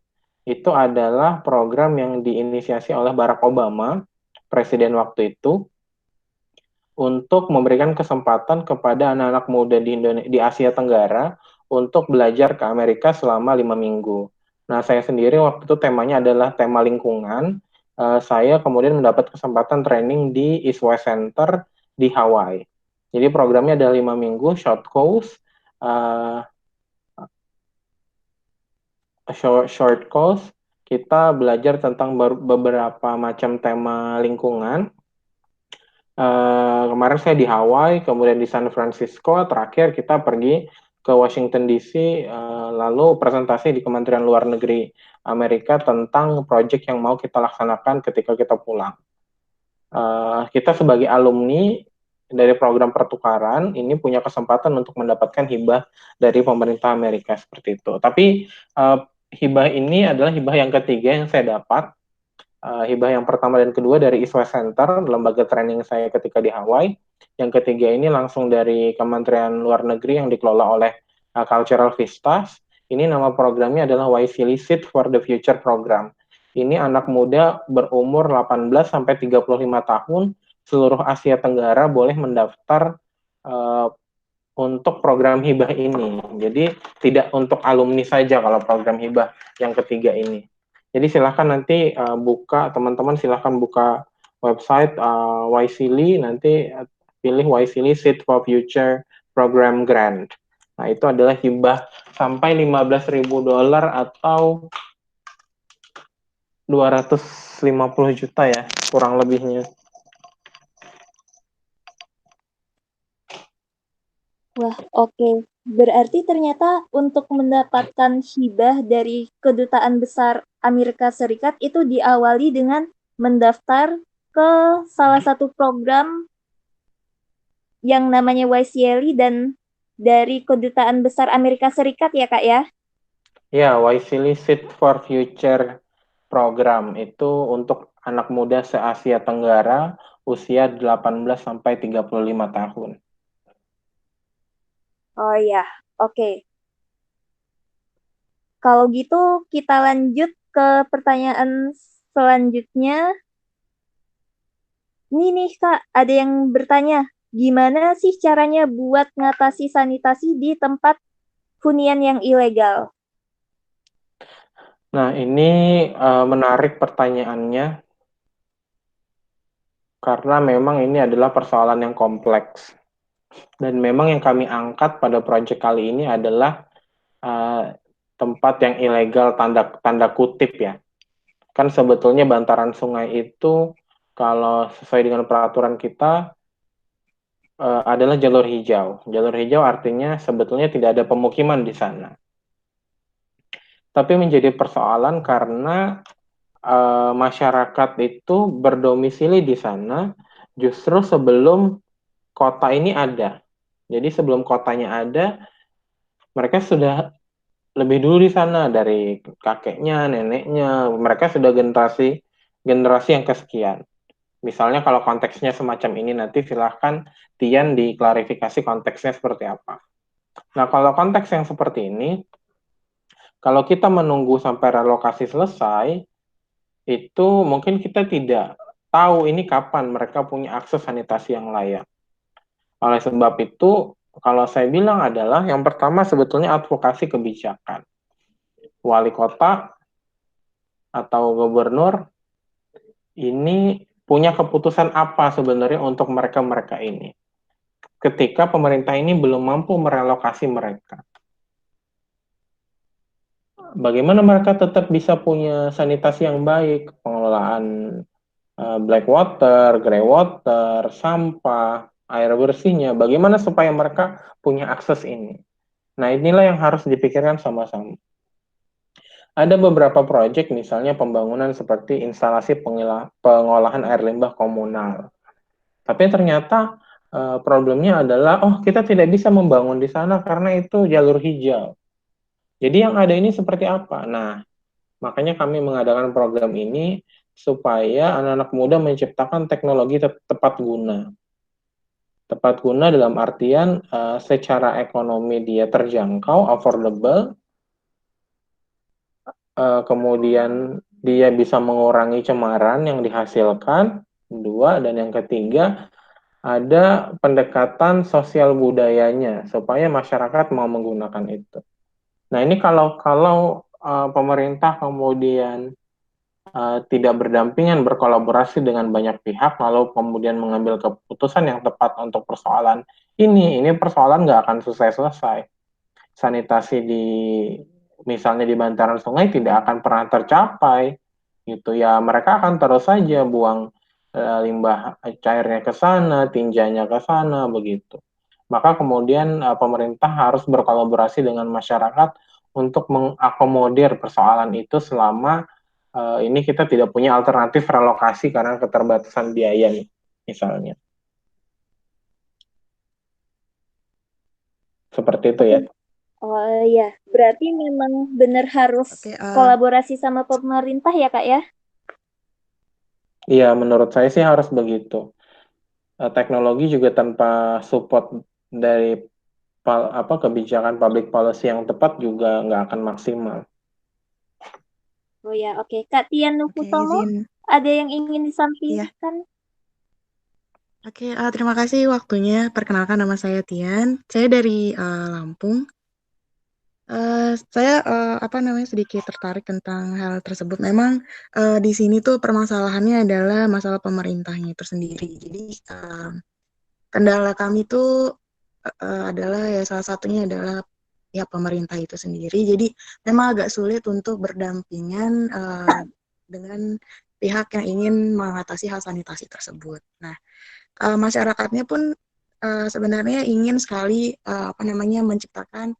Itu adalah program yang diinisiasi oleh Barack Obama, presiden waktu itu, untuk memberikan kesempatan kepada anak-anak muda di Asia Tenggara untuk belajar ke Amerika selama 5 minggu. Nah, saya sendiri waktu itu temanya adalah tema lingkungan. Saya kemudian mendapat kesempatan training di East West Center di Hawaii. Jadi programnya ada 5 minggu, short course, uh, short course. Kita belajar tentang beberapa macam tema lingkungan. Kemarin saya di Hawaii, kemudian di San Francisco, terakhir kita pergi ke Washington DC, lalu presentasi di Kementerian Luar Negeri Amerika tentang proyek yang mau kita laksanakan ketika kita pulang. Kita sebagai alumni dari program pertukaran ini punya kesempatan untuk mendapatkan hibah dari pemerintah Amerika seperti itu. Tapi hibah ini adalah hibah yang ketiga yang saya dapat. Hibah yang pertama dan kedua dari East West Center, lembaga training saya ketika di Hawaii. Yang ketiga ini langsung dari Kementerian Luar Negeri yang dikelola oleh Cultural Vistas. Ini nama programnya adalah YSEALI Seed for the Future Program. Ini anak muda berumur 18 sampai 35 tahun, seluruh Asia Tenggara boleh mendaftar untuk program hibah ini. Jadi tidak untuk alumni saja kalau program hibah yang ketiga ini. Jadi silahkan nanti teman-teman silahkan buka website YSEALI, nanti pilih YSEALI Seed for Future Program Grant. Nah, itu adalah hibah sampai $15.000 atau 250 juta ya, kurang lebihnya. Wah, oke. Berarti ternyata untuk mendapatkan hibah dari Kedutaan Besar Amerika Serikat itu diawali dengan mendaftar ke salah satu program yang namanya YSEALI dan dari Kedutaan Besar Amerika Serikat ya, Kak ya? Ya, YSEALI Seed for Future Program itu untuk anak muda se-Asia Tenggara usia 18 sampai 35 tahun. Oh ya, oke. Kalau gitu kita lanjut ke pertanyaan selanjutnya. Ini nih Kak, ada yang bertanya, gimana sih caranya buat ngatasi sanitasi di tempat hunian yang ilegal? Nah, ini menarik pertanyaannya karena memang ini adalah persoalan yang kompleks. Dan memang yang kami angkat pada proyek kali ini adalah tempat yang ilegal tanda kutip ya. Kan sebetulnya bantaran sungai itu kalau sesuai dengan peraturan kita adalah jalur hijau. Jalur hijau artinya sebetulnya tidak ada pemukiman di sana. Tapi menjadi persoalan karena masyarakat itu berdomisili di sana justru sebelum kota ini ada. Jadi sebelum kotanya ada, mereka sudah lebih dulu di sana dari kakeknya, neneknya, mereka sudah generasi yang kesekian. Misalnya kalau konteksnya semacam ini nanti silahkan Tian diklarifikasi konteksnya seperti apa. Nah, kalau konteks yang seperti ini, kalau kita menunggu sampai relokasi selesai, itu mungkin kita tidak tahu ini kapan mereka punya akses sanitasi yang layak. Oleh sebab itu, kalau saya bilang adalah yang pertama sebetulnya advokasi kebijakan. Wali kota atau gubernur ini punya keputusan apa sebenarnya untuk mereka-mereka ini. Ketika pemerintah ini belum mampu merelokasi mereka. Bagaimana mereka tetap bisa punya sanitasi yang baik, pengelolaan black water, grey water, sampah, air bersihnya, bagaimana supaya mereka punya akses ini. Nah, inilah yang harus dipikirkan sama-sama. Ada beberapa proyek, misalnya pembangunan seperti instalasi pengolahan air limbah komunal. Tapi ternyata problemnya adalah, oh kita tidak bisa membangun di sana karena itu jalur hijau. Jadi yang ada ini seperti apa? Nah, makanya kami mengadakan program ini supaya anak-anak muda menciptakan teknologi tepat guna. Tepat guna dalam artian secara ekonomi dia terjangkau, affordable, kemudian dia bisa mengurangi cemaran yang dihasilkan, dua, dan yang ketiga ada pendekatan sosial budayanya supaya masyarakat mau menggunakan itu. Nah ini kalau pemerintah kemudian tidak berdampingan berkolaborasi dengan banyak pihak lalu kemudian mengambil keputusan yang tepat untuk persoalan ini persoalan nggak akan selesai. Sanitasi di misalnya di bantaran sungai tidak akan pernah tercapai gitu ya, mereka akan terus saja buang limbah cairnya ke sana, tinjanya ke sana begitu. Maka kemudian pemerintah harus berkolaborasi dengan masyarakat untuk mengakomodir persoalan itu selama ini kita tidak punya alternatif relokasi karena keterbatasan biaya nih, misalnya. Seperti itu ya. Oh iya, berarti memang benar harus Oke, kolaborasi sama pemerintah ya Kak ya? Iya, menurut saya sih harus begitu. Teknologi juga tanpa support dari kebijakan public policy yang tepat juga nggak akan maksimal. Oh ya, oke. Kak Tian oke, Nukutomo, izin. ada yang ingin Iya. disampaikan? Oke, terima kasih waktunya. Perkenalkan nama saya Tian. Saya dari Lampung. Saya sedikit tertarik tentang hal tersebut. Memang di sini tuh permasalahannya adalah masalah pemerintahnya itu sendiri. Jadi kendala kami tuh adalah ya salah satunya adalah ya pemerintah itu sendiri. Jadi memang agak sulit untuk berdampingan dengan pihak yang ingin mengatasi hal sanitasi tersebut. Nah, masyarakatnya pun sebenarnya ingin sekali menciptakan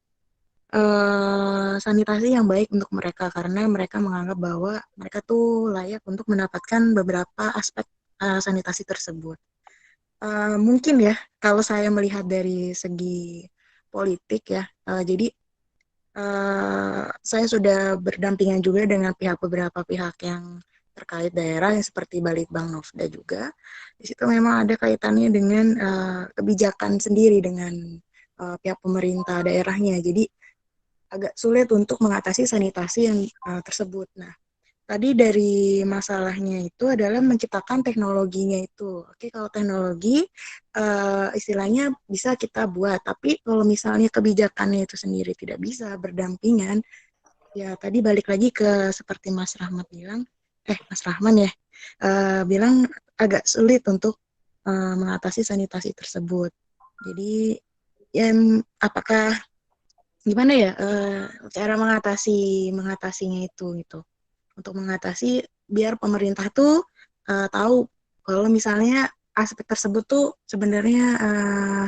sanitasi yang baik untuk mereka karena mereka menganggap bahwa mereka tuh layak untuk mendapatkan beberapa aspek sanitasi tersebut. Mungkin ya kalau saya melihat dari segi politik ya, jadi saya sudah berdampingan juga dengan beberapa pihak yang terkait daerah yang seperti Balitbang Novda juga. Di situ memang ada kaitannya dengan kebijakan sendiri dengan pihak pemerintah daerahnya. Jadi agak sulit untuk mengatasi sanitasi yang tersebut. Nah, tadi dari masalahnya itu adalah menciptakan teknologinya itu. Oke, kalau teknologi istilahnya bisa kita buat, tapi kalau misalnya kebijakannya itu sendiri tidak bisa berdampingan, ya tadi balik lagi ke seperti Mas Rahman ya, bilang agak sulit untuk mengatasi sanitasi tersebut. Jadi, ya apakah gimana ya cara mengatasinya itu gitu untuk mengatasi biar pemerintah tuh tahu kalau misalnya aspek tersebut tuh sebenarnya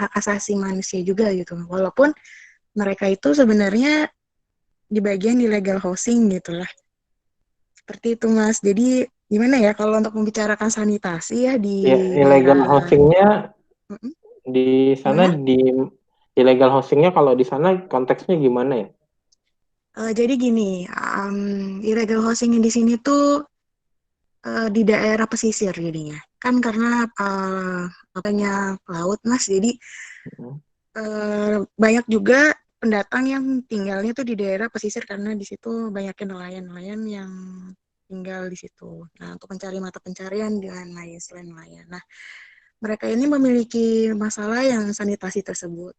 hak asasi manusia juga gitu walaupun mereka itu sebenarnya di bagian illegal housing gitulah seperti itu Mas. Jadi gimana ya kalau untuk membicarakan sanitasi ya di Ya, illegal daerah. hostingnya Mm-mm. di sana Gimana? illegal hostingnya kalau di sana konteksnya gimana ya? Jadi gini, illegal housing di sini tuh di daerah pesisir jadinya. Kan karena banyak laut, Mas. Jadi Hmm. banyak juga pendatang yang tinggalnya tuh di daerah pesisir karena di situ banyaknya nelayan-nelayan yang tinggal di situ. Nah, untuk mencari mata pencarian dengan lain selain nelayan. Nah, mereka ini memiliki masalah yang sanitasi tersebut.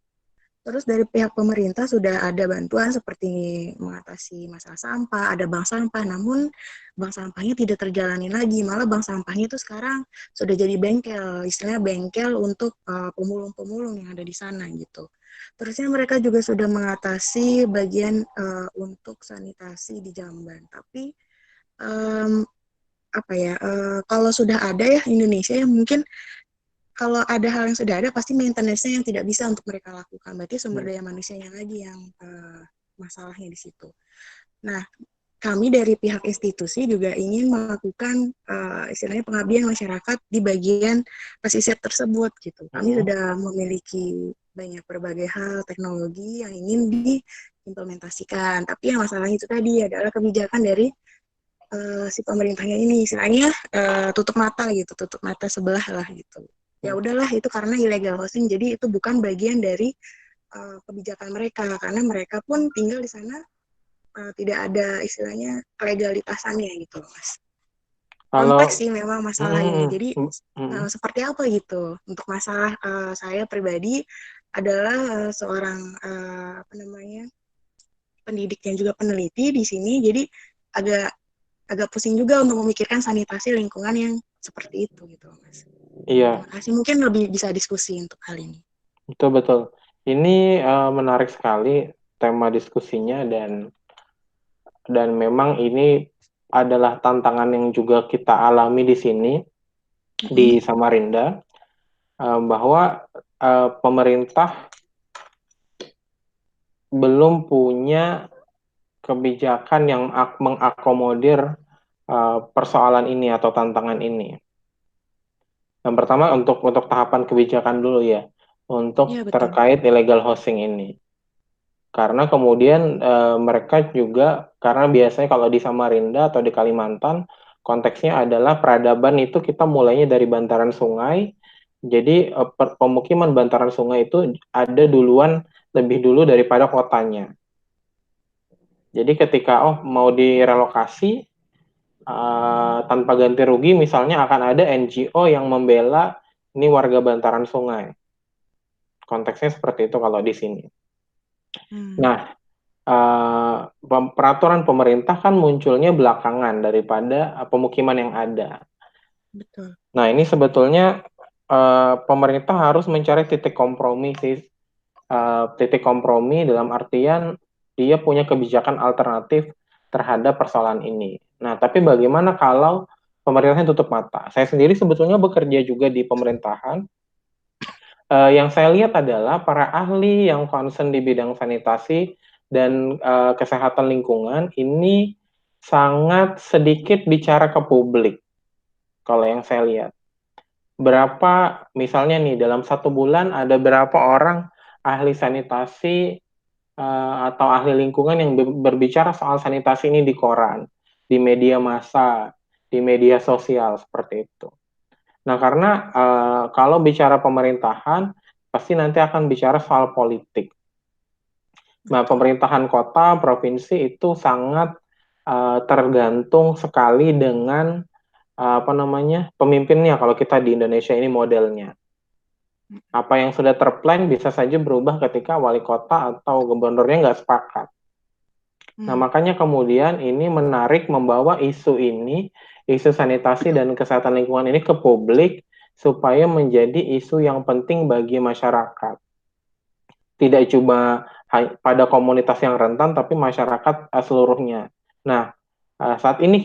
Terus dari pihak pemerintah sudah ada bantuan seperti mengatasi masalah sampah, ada bank sampah, namun bank sampahnya tidak terjalani lagi, malah bank sampahnya itu sekarang sudah jadi bengkel, istilahnya bengkel untuk pemulung-pemulung yang ada di sana gitu. Terusnya mereka juga sudah mengatasi bagian untuk sanitasi di Jamban, tapi apa ya, kalau sudah ada ya Indonesia yang mungkin kalau ada hal yang sudah ada pasti maintenance-nya yang tidak bisa untuk mereka lakukan. Berarti sumber daya manusianya lagi yang masalahnya di situ. Nah, kami dari pihak institusi juga ingin melakukan istilahnya pengabdian masyarakat di bagian pesisir tersebut gitu. Kami sudah memiliki banyak berbagai hal teknologi yang ingin diimplementasikan. Tapi yang masalahnya itu tadi adalah kebijakan dari si pemerintahnya ini istilahnya tutup mata gitu, tutup mata sebelah lah gitu. Ya udahlah itu karena illegal hosting, jadi itu bukan bagian dari kebijakan mereka karena mereka pun tinggal di sana tidak ada istilahnya legalitasannya gitu Mas. Kompleks sih memang masalah ini. Jadi seperti apa gitu untuk masalah saya pribadi adalah seorang apa namanya pendidik yang juga peneliti di sini, jadi agak pusing juga untuk memikirkan sanitasi lingkungan yang seperti itu gitu Mas. Iya. Terima kasih. Mungkin lebih bisa diskusi untuk hal ini. Betul. Ini menarik sekali tema diskusinya dan memang ini adalah tantangan yang juga kita alami di sini di Samarinda bahwa pemerintah belum punya kebijakan yang mengakomodir persoalan ini atau tantangan ini. Yang pertama untuk tahapan kebijakan dulu ya, untuk Ya, betul. terkait illegal hosting ini. Karena kemudian mereka juga, karena biasanya kalau di Samarinda atau di Kalimantan, konteksnya adalah peradaban itu kita mulainya dari bantaran sungai, jadi pemukiman bantaran sungai itu ada duluan, lebih dulu daripada kotanya. Jadi ketika mau direlokasi, tanpa ganti rugi, misalnya akan ada NGO yang membela ini warga bantaran sungai. Konteksnya seperti itu kalau di sini. Nah, peraturan pemerintah kan munculnya belakangan daripada pemukiman yang ada. Betul. Nah, ini sebetulnya pemerintah harus mencari titik kompromi sih. Titik kompromi dalam artian dia punya kebijakan alternatif terhadap persoalan ini. Nah, tapi bagaimana kalau pemerintahnya tutup mata? Saya sendiri sebetulnya bekerja juga di pemerintahan. Yang saya lihat adalah para ahli yang concern di bidang sanitasi dan kesehatan lingkungan ini sangat sedikit bicara ke publik. Kalau yang saya lihat, berapa misalnya nih dalam 1 bulan ada berapa orang ahli sanitasi atau ahli lingkungan yang berbicara soal sanitasi ini di koran, di media massa, di media sosial seperti itu. Nah, karena kalau bicara pemerintahan, pasti nanti akan bicara soal politik. Nah, pemerintahan kota, provinsi itu sangat tergantung sekali dengan pemimpinnya kalau kita di Indonesia ini modelnya. Apa yang sudah terplan bisa saja berubah ketika wali kota atau gubernurnya nggak sepakat. Nah, makanya kemudian ini menarik membawa isu ini, isu sanitasi dan kesehatan lingkungan ini ke publik supaya menjadi isu yang penting bagi masyarakat. Tidak cuma pada komunitas yang rentan, tapi masyarakat seluruhnya. Nah, saat ini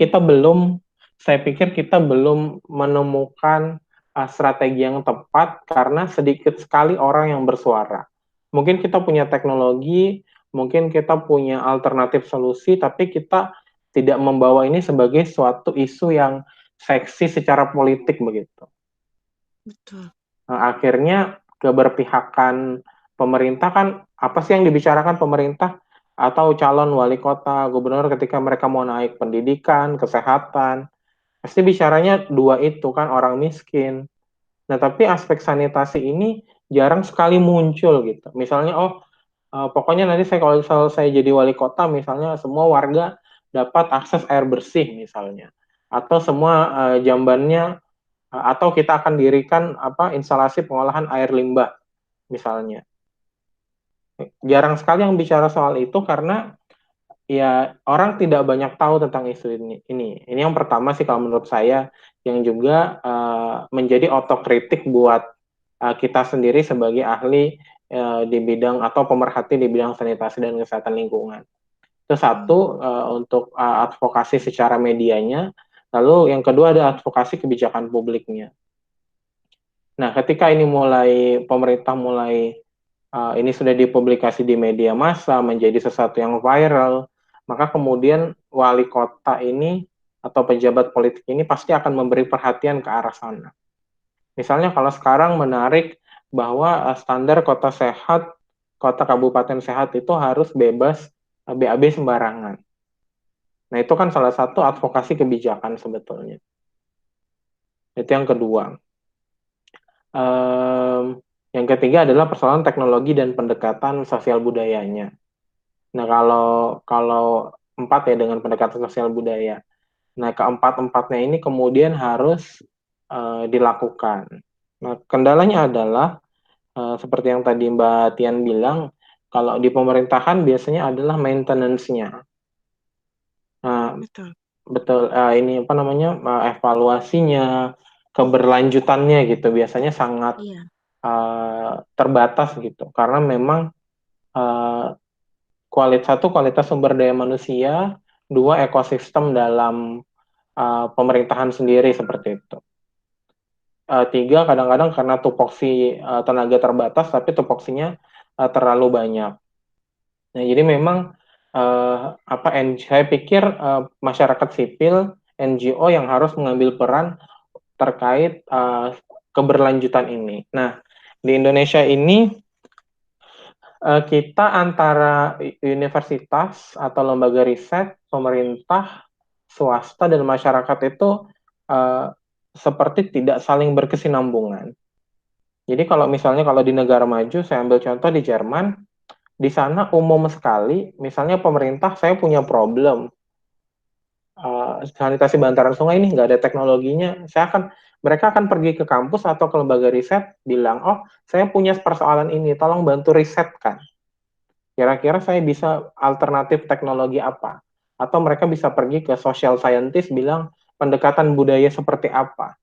saya pikir kita belum menemukan strategi yang tepat karena sedikit sekali orang yang bersuara. Mungkin kita punya teknologi, mungkin kita punya alternatif solusi, tapi kita tidak membawa ini sebagai suatu isu yang seksi secara politik begitu. Betul. Nah, akhirnya keberpihakan pemerintah kan apa sih yang dibicarakan pemerintah atau calon wali kota, gubernur ketika mereka mau naik pendidikan, kesehatan, pasti bicaranya dua itu kan orang miskin. Nah, tapi aspek sanitasi ini jarang sekali muncul gitu. Misalnya, pokoknya nanti kalau saya jadi wali kota, misalnya semua warga dapat akses air bersih misalnya, atau semua jambannya, atau kita akan dirikan instalasi pengolahan air limbah misalnya. Jarang sekali yang bicara soal itu karena ya orang tidak banyak tahu tentang isu ini. Ini yang pertama sih kalau menurut saya, yang juga menjadi otokritik buat kita sendiri sebagai ahli di bidang atau pemerhati di bidang sanitasi dan kesehatan lingkungan. Itu satu, untuk advokasi secara medianya. Lalu yang kedua ada advokasi kebijakan publiknya. Nah, ketika ini pemerintah mulai ini sudah dipublikasi di media massa, menjadi sesuatu yang viral, maka kemudian wali kota ini atau pejabat politik ini pasti akan memberi perhatian ke arah sana. Misalnya kalau sekarang menarik bahwa standar kota sehat, kota kabupaten sehat itu harus bebas BAB sembarangan. Nah, itu kan salah satu advokasi kebijakan sebetulnya. Itu yang kedua. Yang ketiga adalah persoalan teknologi dan pendekatan sosial budayanya. Nah, kalau 4 ya dengan pendekatan sosial budaya. Nah, keempat-empatnya ini kemudian harus dilakukan. Nah, kendalanya adalah seperti yang tadi Mbak Tian bilang, kalau di pemerintahan biasanya adalah maintenance-nya. Nah, betul, ini evaluasinya, keberlanjutannya gitu biasanya sangat terbatas gitu, karena memang kualitas sumber daya manusia, 2 ekosistem dalam pemerintahan sendiri seperti itu. 3 kadang-kadang karena tupoksi tenaga terbatas, tapi tupoksinya terlalu banyak. Nah, jadi memang saya pikir masyarakat sipil, NGO yang harus mengambil peran terkait keberlanjutan ini. Nah, di Indonesia ini kita antara universitas atau lembaga riset, pemerintah, swasta, dan masyarakat itu seperti tidak saling berkesinambungan. Jadi kalau misalnya di negara maju, saya ambil contoh di Jerman, di sana umum sekali, misalnya pemerintah, saya punya problem, sanitasi bantaran sungai ini nggak ada teknologinya, mereka akan pergi ke kampus atau ke lembaga riset, bilang, saya punya persoalan ini, tolong bantu risetkan. Kira-kira saya bisa alternatif teknologi apa? Atau mereka bisa pergi ke social scientist, bilang pendekatan budaya seperti apa?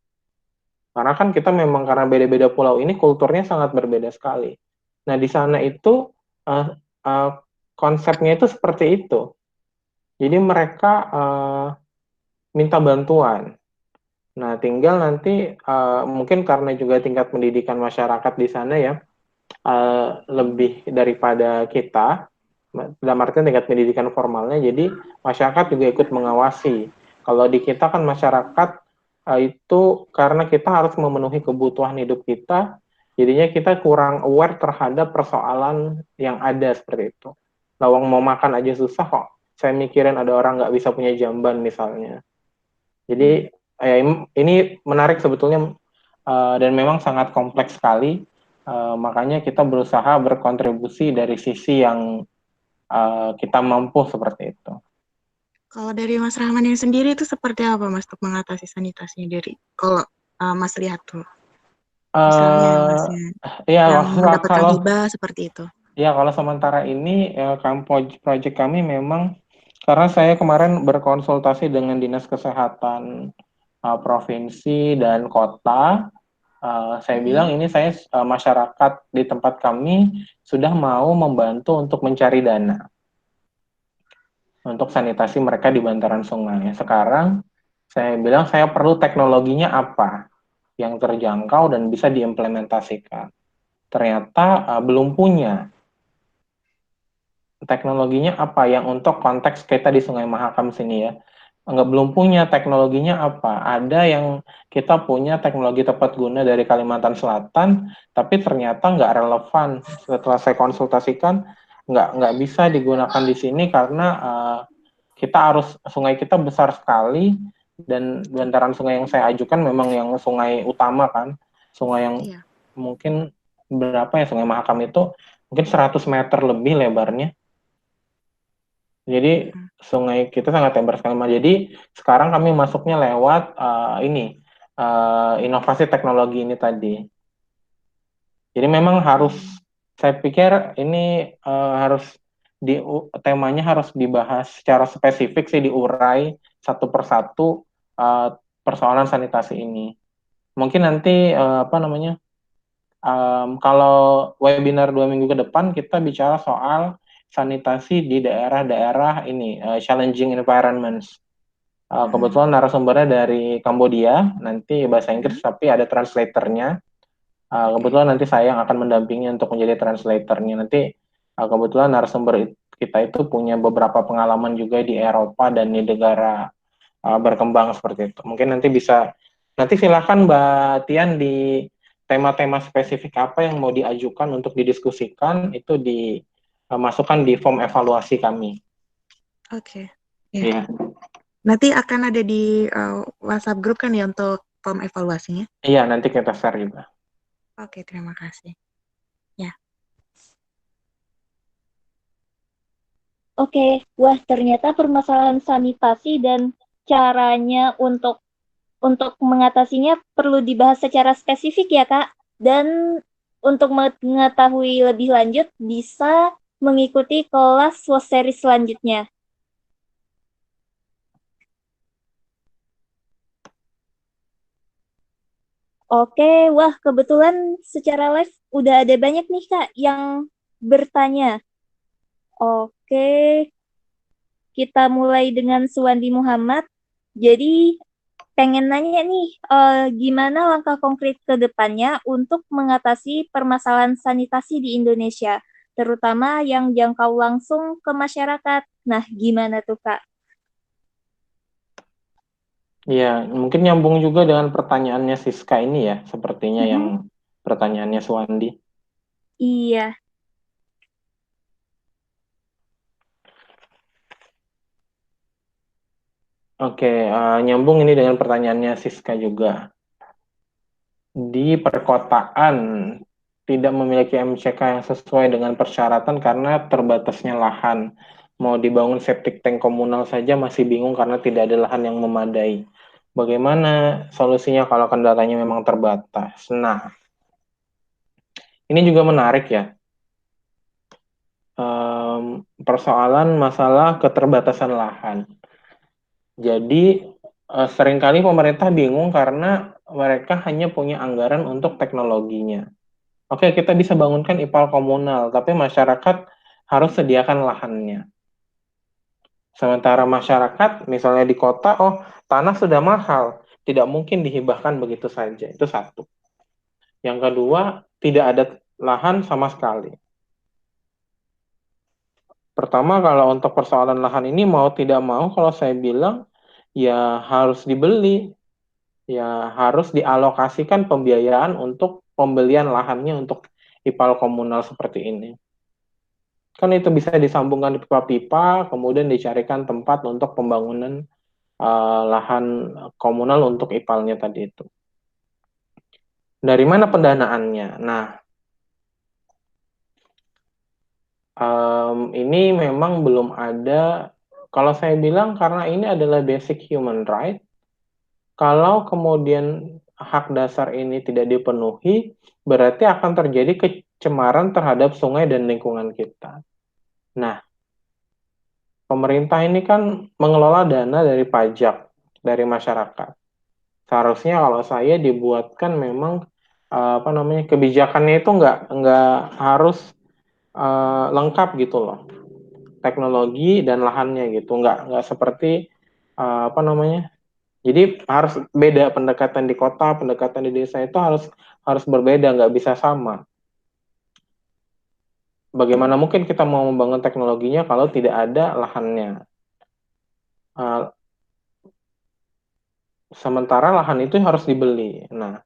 Karena kan kita memang karena beda-beda pulau ini kulturnya sangat berbeda sekali. Nah, di sana itu konsepnya itu seperti itu. Jadi mereka minta bantuan. Nah, tinggal nanti mungkin karena juga tingkat pendidikan masyarakat di sana ya lebih daripada kita, dalam artian tingkat pendidikan formalnya, jadi masyarakat juga ikut mengawasi. Kalau di kita kan masyarakat itu karena kita harus memenuhi kebutuhan hidup kita, jadinya kita kurang aware terhadap persoalan yang ada seperti itu. Lawang mau makan aja susah kok, saya mikirin ada orang nggak bisa punya jamban misalnya. Jadi ini menarik sebetulnya dan memang sangat kompleks sekali. Makanya kita berusaha berkontribusi dari sisi yang kita mampu seperti itu. Kalau dari Mas Rahman yang sendiri itu seperti apa Mas untuk mengatasi sanitasinya dari kalau Mas lihat tuh? Misalnya Masnya yang mendapatkan hibah seperti itu. Ya, kalau sementara ini proyek kami memang karena saya kemarin berkonsultasi dengan Dinas Kesehatan provinsi dan kota, saya bilang ini saya masyarakat di tempat kami sudah mau membantu untuk mencari dana untuk sanitasi mereka di bantaran sungai. Sekarang saya bilang saya perlu teknologinya apa yang terjangkau dan bisa diimplementasikan. Ternyata belum punya. Teknologinya apa yang untuk konteks kita di Sungai Mahakam sini ya. Belum punya teknologinya apa. Ada yang kita punya teknologi tepat guna dari Kalimantan Selatan, tapi ternyata nggak relevan. Setelah saya konsultasikan, nggak bisa digunakan di sini karena sungai kita besar sekali, dan bantaran sungai yang saya ajukan memang yang sungai utama kan. Sungai yang Iya. mungkin berapa ya, Sungai Mahakam itu mungkin 100 meter lebih lebarnya. Jadi Mm-mm. sungai kita sangat lebar sekali. Jadi sekarang kami masuknya lewat inovasi teknologi ini tadi. Jadi memang harus, saya pikir ini harus temanya harus dibahas secara spesifik sih, diurai satu persatu persoalan sanitasi ini. Mungkin nanti kalau webinar 2 minggu ke depan kita bicara soal sanitasi di daerah-daerah ini, challenging environments. Kebetulan narasumbernya dari Kambodia, nanti bahasa Inggris tapi ada translatornya. Kebetulan nanti saya yang akan mendampingi untuk menjadi translatornya. Nanti kebetulan narasumber kita itu punya beberapa pengalaman juga di Eropa dan di negara berkembang seperti itu. Mungkin nanti silahkan Mbak Tian di tema-tema spesifik apa yang mau diajukan untuk didiskusikan itu dimasukkan di form evaluasi kami. Oke. Ya. Iya, Nanti akan ada di WhatsApp grup kan ya untuk form evaluasinya? iya nanti kita share juga. Oke, terima kasih. Ya. Oke, wah ternyata permasalahan sanitasi dan caranya untuk mengatasinya perlu dibahas secara spesifik ya, Kak. Dan untuk mengetahui lebih lanjut bisa mengikuti kelas seri selanjutnya. Oke, wah kebetulan secara live udah ada banyak nih Kak yang bertanya. Oke, kita mulai dengan Suwandi Muhammad. Jadi pengen nanya nih, gimana langkah konkret ke depannya untuk mengatasi permasalahan sanitasi di Indonesia, terutama yang jangkau langsung ke masyarakat. Nah, gimana tuh Kak? Iya, mungkin nyambung juga dengan pertanyaannya Siska ini ya, sepertinya yang Mm-mm. pertanyaannya Suwandi. Iya, Oke, nyambung ini dengan pertanyaannya Siska juga. Di perkotaan tidak memiliki MCK yang sesuai dengan persyaratan karena terbatasnya lahan. Mau dibangun septic tank komunal saja masih bingung karena tidak ada lahan yang memadai. Bagaimana solusinya kalau kendalanya memang terbatas? Nah, ini juga menarik ya. Persoalan masalah keterbatasan lahan. Jadi seringkali pemerintah bingung karena mereka hanya punya anggaran untuk teknologinya. Oke, kita bisa bangunkan IPAL komunal, tapi masyarakat harus sediakan lahannya. Sementara masyarakat, misalnya di kota, oh tanah sudah mahal, tidak mungkin dihibahkan begitu saja. Itu satu. Yang kedua, tidak ada lahan sama sekali. Pertama, kalau untuk persoalan lahan ini mau tidak mau, kalau saya bilang, ya harus dibeli, ya harus dialokasikan pembiayaan untuk pembelian lahannya untuk IPAL komunal seperti ini. Kan itu bisa disambungkan di pipa-pipa, kemudian dicarikan tempat untuk pembangunan lahan komunal untuk IPAL-nya tadi itu. Dari mana pendanaannya? Nah, ini memang belum ada. Kalau saya bilang karena ini adalah basic human right, kalau kemudian hak dasar ini tidak dipenuhi, berarti akan terjadi kecemaran terhadap sungai dan lingkungan kita. Nah, pemerintah ini kan mengelola dana dari pajak dari masyarakat. Seharusnya kalau saya dibuatkan memang kebijakannya itu nggak harus lengkap gitu loh, teknologi dan lahannya gitu, nggak seperti jadi harus beda pendekatan di kota, pendekatan di desa itu harus berbeda, nggak bisa sama. Bagaimana mungkin kita mau membangun teknologinya kalau tidak ada lahannya? Uh, Sementara lahan itu harus dibeli. Nah,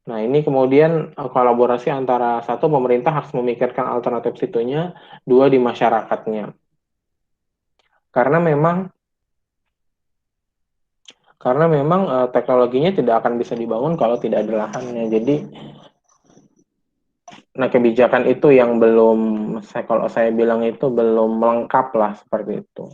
ini kemudian kolaborasi antara satu, pemerintah harus memikirkan alternatif situnya, dua di masyarakatnya. Karena memang Karena memang teknologinya tidak akan bisa dibangun kalau tidak ada lahannya. Jadi, nah kebijakan itu yang belum, kalau saya bilang itu belum lengkap lah seperti itu.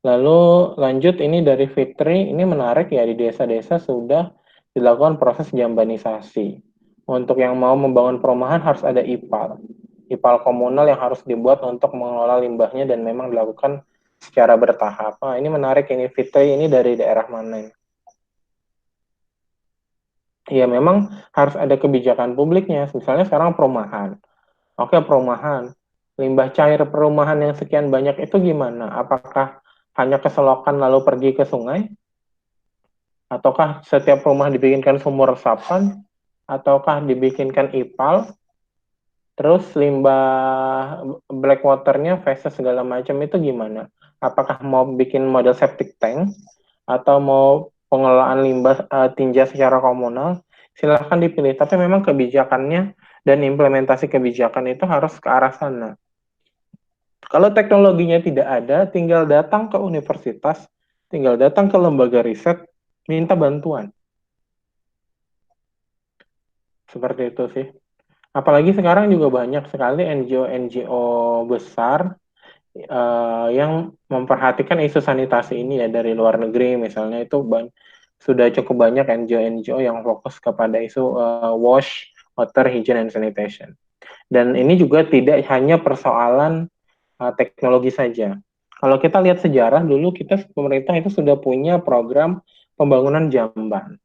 Lalu lanjut ini dari Fitri, ini menarik ya, di desa-desa sudah dilakukan proses jambanisasi. Untuk yang mau membangun perumahan harus ada IPAL. IPAL komunal yang harus dibuat untuk mengelola limbahnya dan memang dilakukan secara bertahap. Nah, ini menarik ini Fitri, ini dari daerah mana ya? Ya memang harus ada kebijakan publiknya. Misalnya sekarang perumahan. Oke, perumahan. Limbah cair perumahan yang sekian banyak itu gimana? Apakah hanya keselokan lalu pergi ke sungai? Ataukah setiap rumah dibikinkan sumur resapan? Ataukah dibikinkan IPAL? Terus limbah black waternya, feses segala macam itu gimana? Apakah mau bikin model septic tank? Atau mau pengelolaan limbah tinja secara komunal? Silahkan dipilih. Tapi memang kebijakannya dan implementasi kebijakan itu harus ke arah sana. Kalau teknologinya tidak ada, tinggal datang ke universitas, tinggal datang ke lembaga riset, minta bantuan. Seperti itu sih. Apalagi sekarang juga banyak sekali NGO-NGO besar yang memperhatikan isu sanitasi ini ya dari luar negeri misalnya itu sudah cukup banyak NGO-NGO yang fokus kepada isu wash, water, hygiene, and sanitation. Dan ini juga tidak hanya persoalan teknologi saja. Kalau kita lihat sejarah dulu pemerintah itu sudah punya program pembangunan jamban.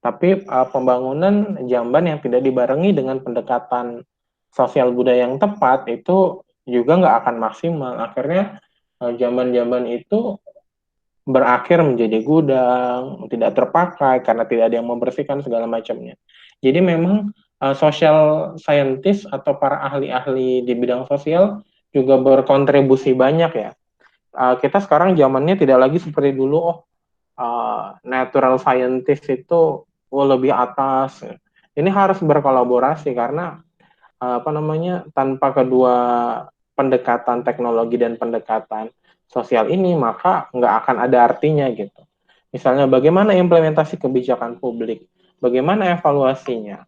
Tapi pembangunan jamban yang tidak dibarengi dengan pendekatan sosial budaya yang tepat itu juga nggak akan maksimal. Akhirnya jamban-jamban itu berakhir menjadi gudang, tidak terpakai karena tidak ada yang membersihkan segala macamnya. Jadi memang social scientist atau para ahli-ahli di bidang sosial juga berkontribusi banyak ya. Kita sekarang zamannya tidak lagi seperti dulu, natural scientist itu lebih atas. Ini harus berkolaborasi karena apa namanya, tanpa kedua pendekatan teknologi dan pendekatan sosial ini maka nggak akan ada artinya gitu. Misalnya bagaimana implementasi kebijakan publik, bagaimana evaluasinya,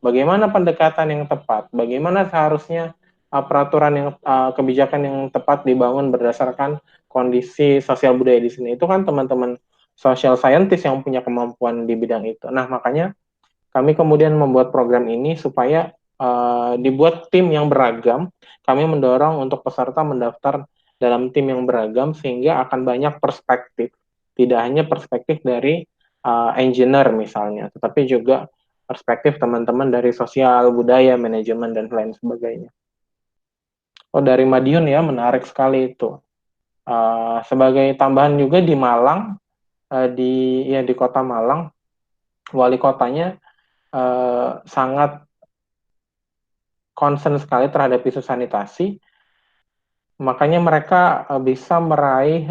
bagaimana pendekatan yang tepat, bagaimana seharusnya peraturan yang kebijakan yang tepat dibangun berdasarkan kondisi sosial budaya di sini. Itu kan teman-teman social scientist yang punya kemampuan di bidang itu. Nah, makanya kami kemudian membuat program ini supaya dibuat tim yang beragam. Kami mendorong untuk peserta mendaftar dalam tim yang beragam sehingga akan banyak perspektif. Tidak hanya perspektif dari engineer misalnya, tetapi juga perspektif teman-teman dari sosial, budaya, manajemen, dan lain sebagainya. Oh, dari Madiun ya, menarik sekali itu. Sebagai tambahan juga di Malang, di kota Malang, wali kotanya sangat concern sekali terhadap isu sanitasi, makanya mereka bisa meraih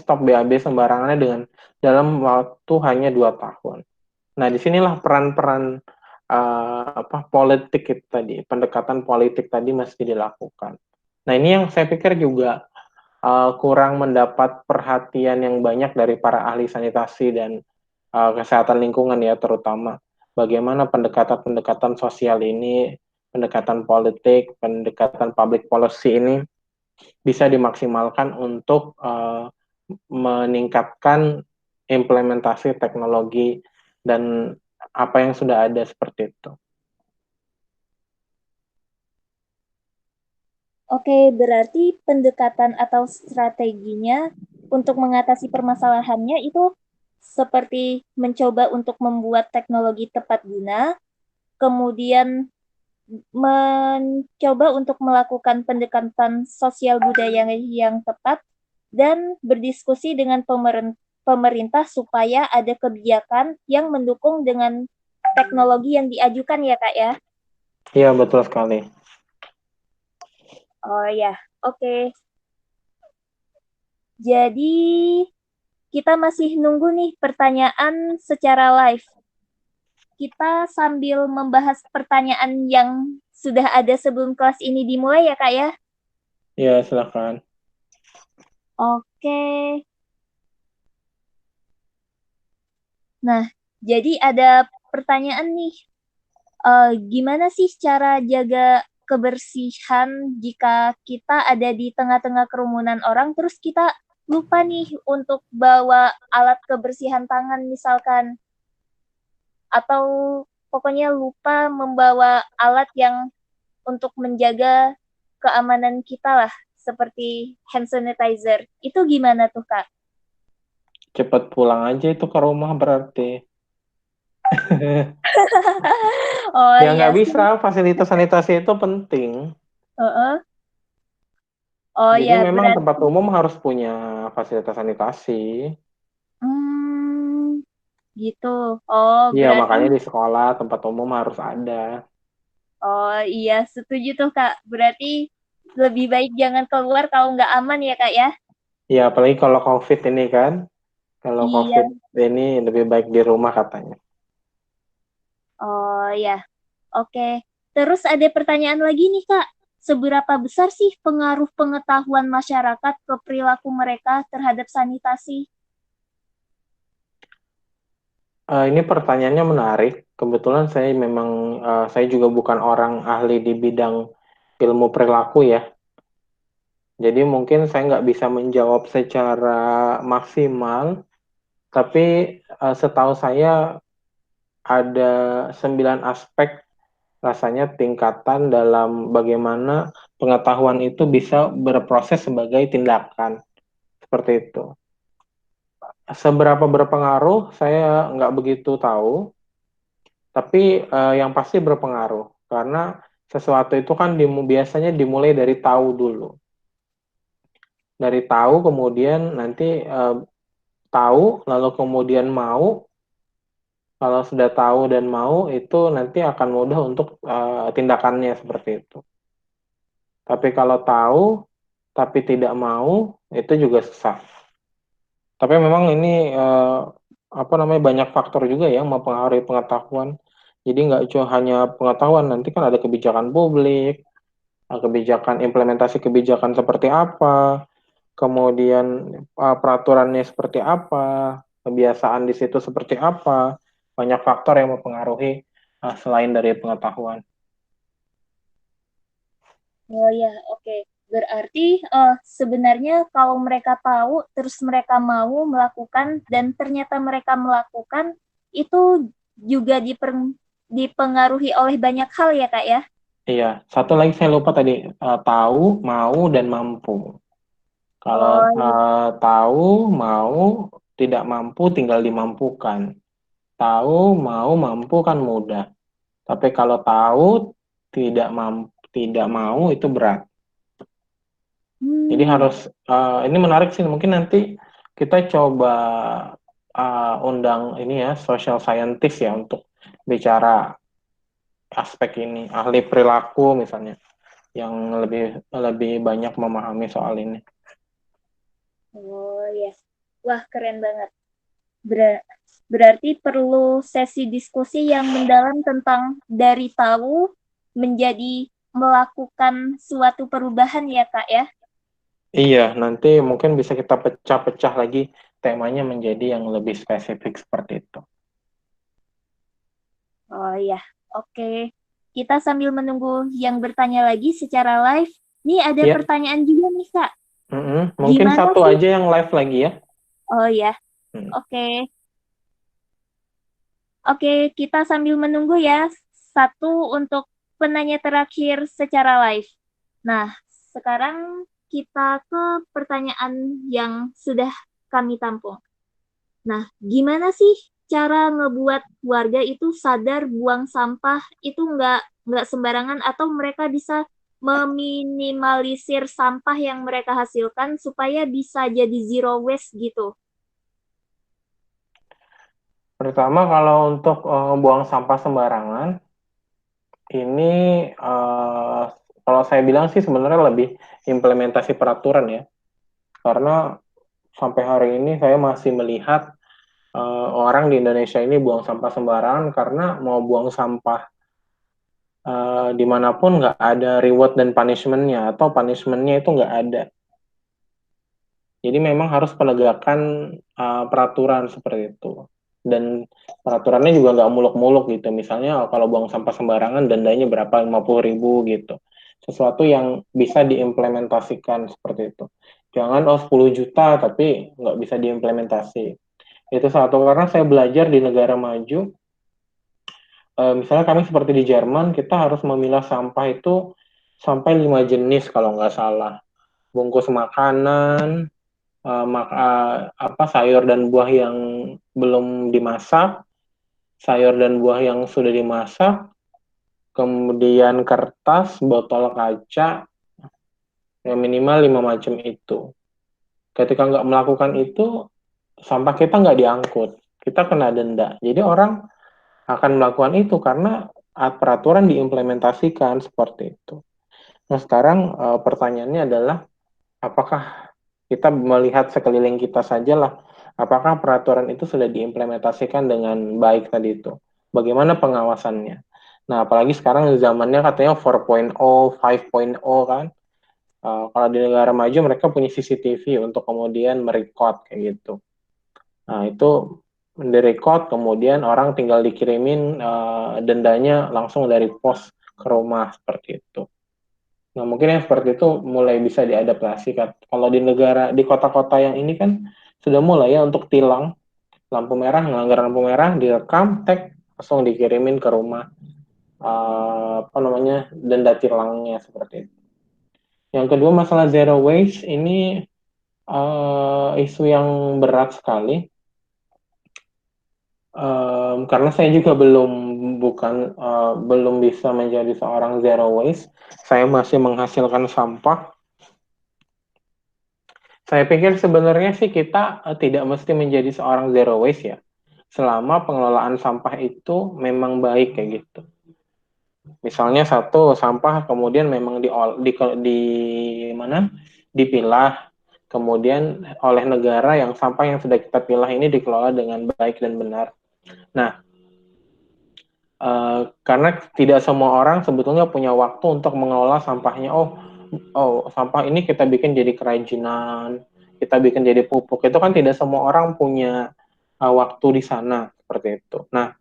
stop BAB sembarangannya dalam waktu hanya 2 tahun. Nah, disinilah peran-peran politik itu tadi, pendekatan politik tadi mesti dilakukan. Nah, ini yang saya pikir juga kurang mendapat perhatian yang banyak dari para ahli sanitasi dan kesehatan lingkungan ya, terutama bagaimana pendekatan-pendekatan sosial ini, pendekatan politik, pendekatan public policy ini bisa dimaksimalkan untuk meningkatkan implementasi teknologi dan apa yang sudah ada seperti itu. Oke, berarti pendekatan atau strateginya untuk mengatasi permasalahannya itu seperti mencoba untuk membuat teknologi tepat guna, kemudian mencoba untuk melakukan pendekatan sosial budaya yang tepat, dan berdiskusi dengan pemerintah supaya ada kebijakan yang mendukung dengan teknologi yang diajukan ya Kak ya? Iya, betul sekali. Oh ya, oke. Jadi kita masih nunggu nih pertanyaan secara live. Kita sambil membahas pertanyaan yang sudah ada sebelum kelas ini dimulai ya Kak ya? Iya, silakan. Oke. Nah, jadi ada pertanyaan nih. Gimana sih cara jaga kebersihan jika kita ada di tengah-tengah kerumunan orang, terus kita lupa nih untuk bawa alat kebersihan tangan misalkan, atau pokoknya lupa membawa alat yang untuk menjaga keamanan kita lah, seperti hand sanitizer. Itu gimana tuh, Kak? Cepet pulang aja itu ke rumah berarti. Oh Ya iya nggak sih. bisa, fasilitas sanitasi itu penting. Heeh. Oh Jadi ya, memang tempat berarti umum harus punya fasilitas sanitasi. hmm, gitu. Oh, Iya, berarti makanya di sekolah tempat umum harus ada. oh iya, setuju tuh Kak. Berarti lebih baik jangan keluar kalau nggak aman ya Kak ya? Iya, apalagi kalau COVID ini kan. Kalau Iya. COVID ini lebih baik di rumah katanya. Oh ya, oke. Terus ada pertanyaan lagi nih Kak. Seberapa besar sih pengaruh pengetahuan masyarakat ke perilaku mereka terhadap sanitasi? Ini pertanyaannya menarik. Kebetulan saya juga bukan orang ahli di bidang ilmu perilaku ya. Jadi mungkin saya nggak bisa menjawab secara maksimal. Tapi setahu saya ada 9 aspek rasanya tingkatan dalam bagaimana pengetahuan itu bisa berproses sebagai tindakan. Seperti itu. Seberapa berpengaruh saya nggak begitu tahu, tapi yang pasti berpengaruh karena sesuatu itu kan biasanya dimulai dari tahu dulu. Dari tahu kemudian nanti tahu lalu kemudian mau. Kalau sudah tahu dan mau itu nanti akan mudah untuk tindakannya seperti itu. Tapi kalau tahu tapi tidak mau itu juga susah. Tapi memang ini apa namanya banyak faktor juga yang mempengaruhi pengetahuan. Jadi nggak cuma hanya pengetahuan, nanti kan ada kebijakan publik, kebijakan implementasi kebijakan seperti apa, kemudian peraturannya seperti apa, kebiasaan di situ seperti apa, banyak faktor yang mempengaruhi selain dari pengetahuan. Oh ya, oke. Berarti sebenarnya kalau mereka tahu, terus mereka mau melakukan, dan ternyata mereka melakukan, itu juga dipengaruhi oleh banyak hal ya, Kak ya? Iya, satu lagi saya lupa tadi, tahu, mau, dan mampu. Kalau Oh iya. tahu, mau, tidak mampu, tinggal dimampukan. Tahu, mau, mampu kan mudah. Tapi kalau tahu, tidak mau itu berat. Jadi Hmm, harus, ini menarik sih. Mungkin nanti kita coba undang ini ya, social scientist ya untuk bicara aspek ini, ahli perilaku misalnya, yang lebih lebih banyak memahami soal ini. oh ya. Wah, keren banget. Ber- Berarti perlu sesi diskusi yang mendalam tentang dari tahu menjadi melakukan suatu perubahan ya, Kak ya? Iya, nanti mungkin bisa kita pecah-pecah lagi temanya menjadi yang lebih spesifik seperti itu. Oh ya, oke. Kita sambil menunggu yang bertanya lagi secara live. Nih ada Ya, pertanyaan juga nih, Kak. mungkin Gimana satu sih? aja yang live lagi ya. Oh ya, Mm. oke. Oke, kita sambil menunggu ya. Satu untuk penanya terakhir secara live. Nah, sekarang kita ke pertanyaan yang sudah kami tampung. Nah, gimana sih cara ngebuat warga itu sadar buang sampah itu nggak sembarangan, atau mereka bisa meminimalisir sampah yang mereka hasilkan supaya bisa jadi zero waste gitu? Pertama, kalau untuk buang sampah sembarangan, ini eh, kalau saya bilang sih sebenarnya lebih implementasi peraturan ya. Karena sampai hari ini saya masih melihat orang di Indonesia ini buang sampah sembarangan karena mau buang sampah dimanapun nggak ada reward dan punishment-nya atau punishment-nya itu nggak ada. Jadi memang harus penegakan peraturan seperti itu. Dan peraturannya juga nggak muluk-muluk gitu. Misalnya kalau buang sampah sembarangan dendanya berapa, 50.000 gitu. Sesuatu yang bisa diimplementasikan seperti itu. Jangan 10 juta tapi nggak bisa diimplementasi. Itu satu, karena saya belajar di negara maju, misalnya kami seperti di Jerman, kita harus memilah sampah itu sampai 5 jenis kalau nggak salah. Bungkus makanan, sayur dan buah yang belum dimasak, sayur dan buah yang sudah dimasak, kemudian kertas, botol kaca, yang minimal 5 macam itu. Ketika nggak melakukan itu, sampah kita nggak diangkut, kita kena denda. Jadi orang akan melakukan itu karena peraturan diimplementasikan seperti itu. Nah sekarang pertanyaannya adalah, apakah kita melihat sekeliling kita sajalah, apakah peraturan itu sudah diimplementasikan dengan baik tadi itu? Bagaimana pengawasannya? Nah, apalagi sekarang zamannya katanya 4.0, 5.0 kan. Kalau di negara maju mereka punya CCTV untuk kemudian merecord kayak gitu. Nah, itu direkod, kemudian orang tinggal dikirimin dendanya langsung dari pos ke rumah seperti itu. Nah, mungkin yang seperti itu mulai bisa diadaptasikan. Kalau di negara, di kota-kota yang ini kan sudah mulai ya untuk tilang, lampu merah, melanggar lampu merah, direkam, tag, langsung dikirimin ke rumah, denda tilangnya seperti itu. Yang kedua, masalah zero waste ini isu yang berat sekali. Karena saya juga belum bisa menjadi seorang zero waste. Saya masih menghasilkan sampah. Saya pikir sebenarnya sih kita tidak mesti menjadi seorang zero waste ya, selama pengelolaan sampah itu memang baik kayak gitu. Misalnya satu sampah kemudian memang dipilah, kemudian oleh negara yang sampah yang sudah kita pilah ini dikelola dengan baik dan benar. Nah, karena tidak semua orang sebetulnya punya waktu untuk mengelola sampahnya. Sampah ini kita bikin jadi kerajinan, kita bikin jadi pupuk. Itu kan tidak semua orang punya waktu di sana seperti itu. Nah,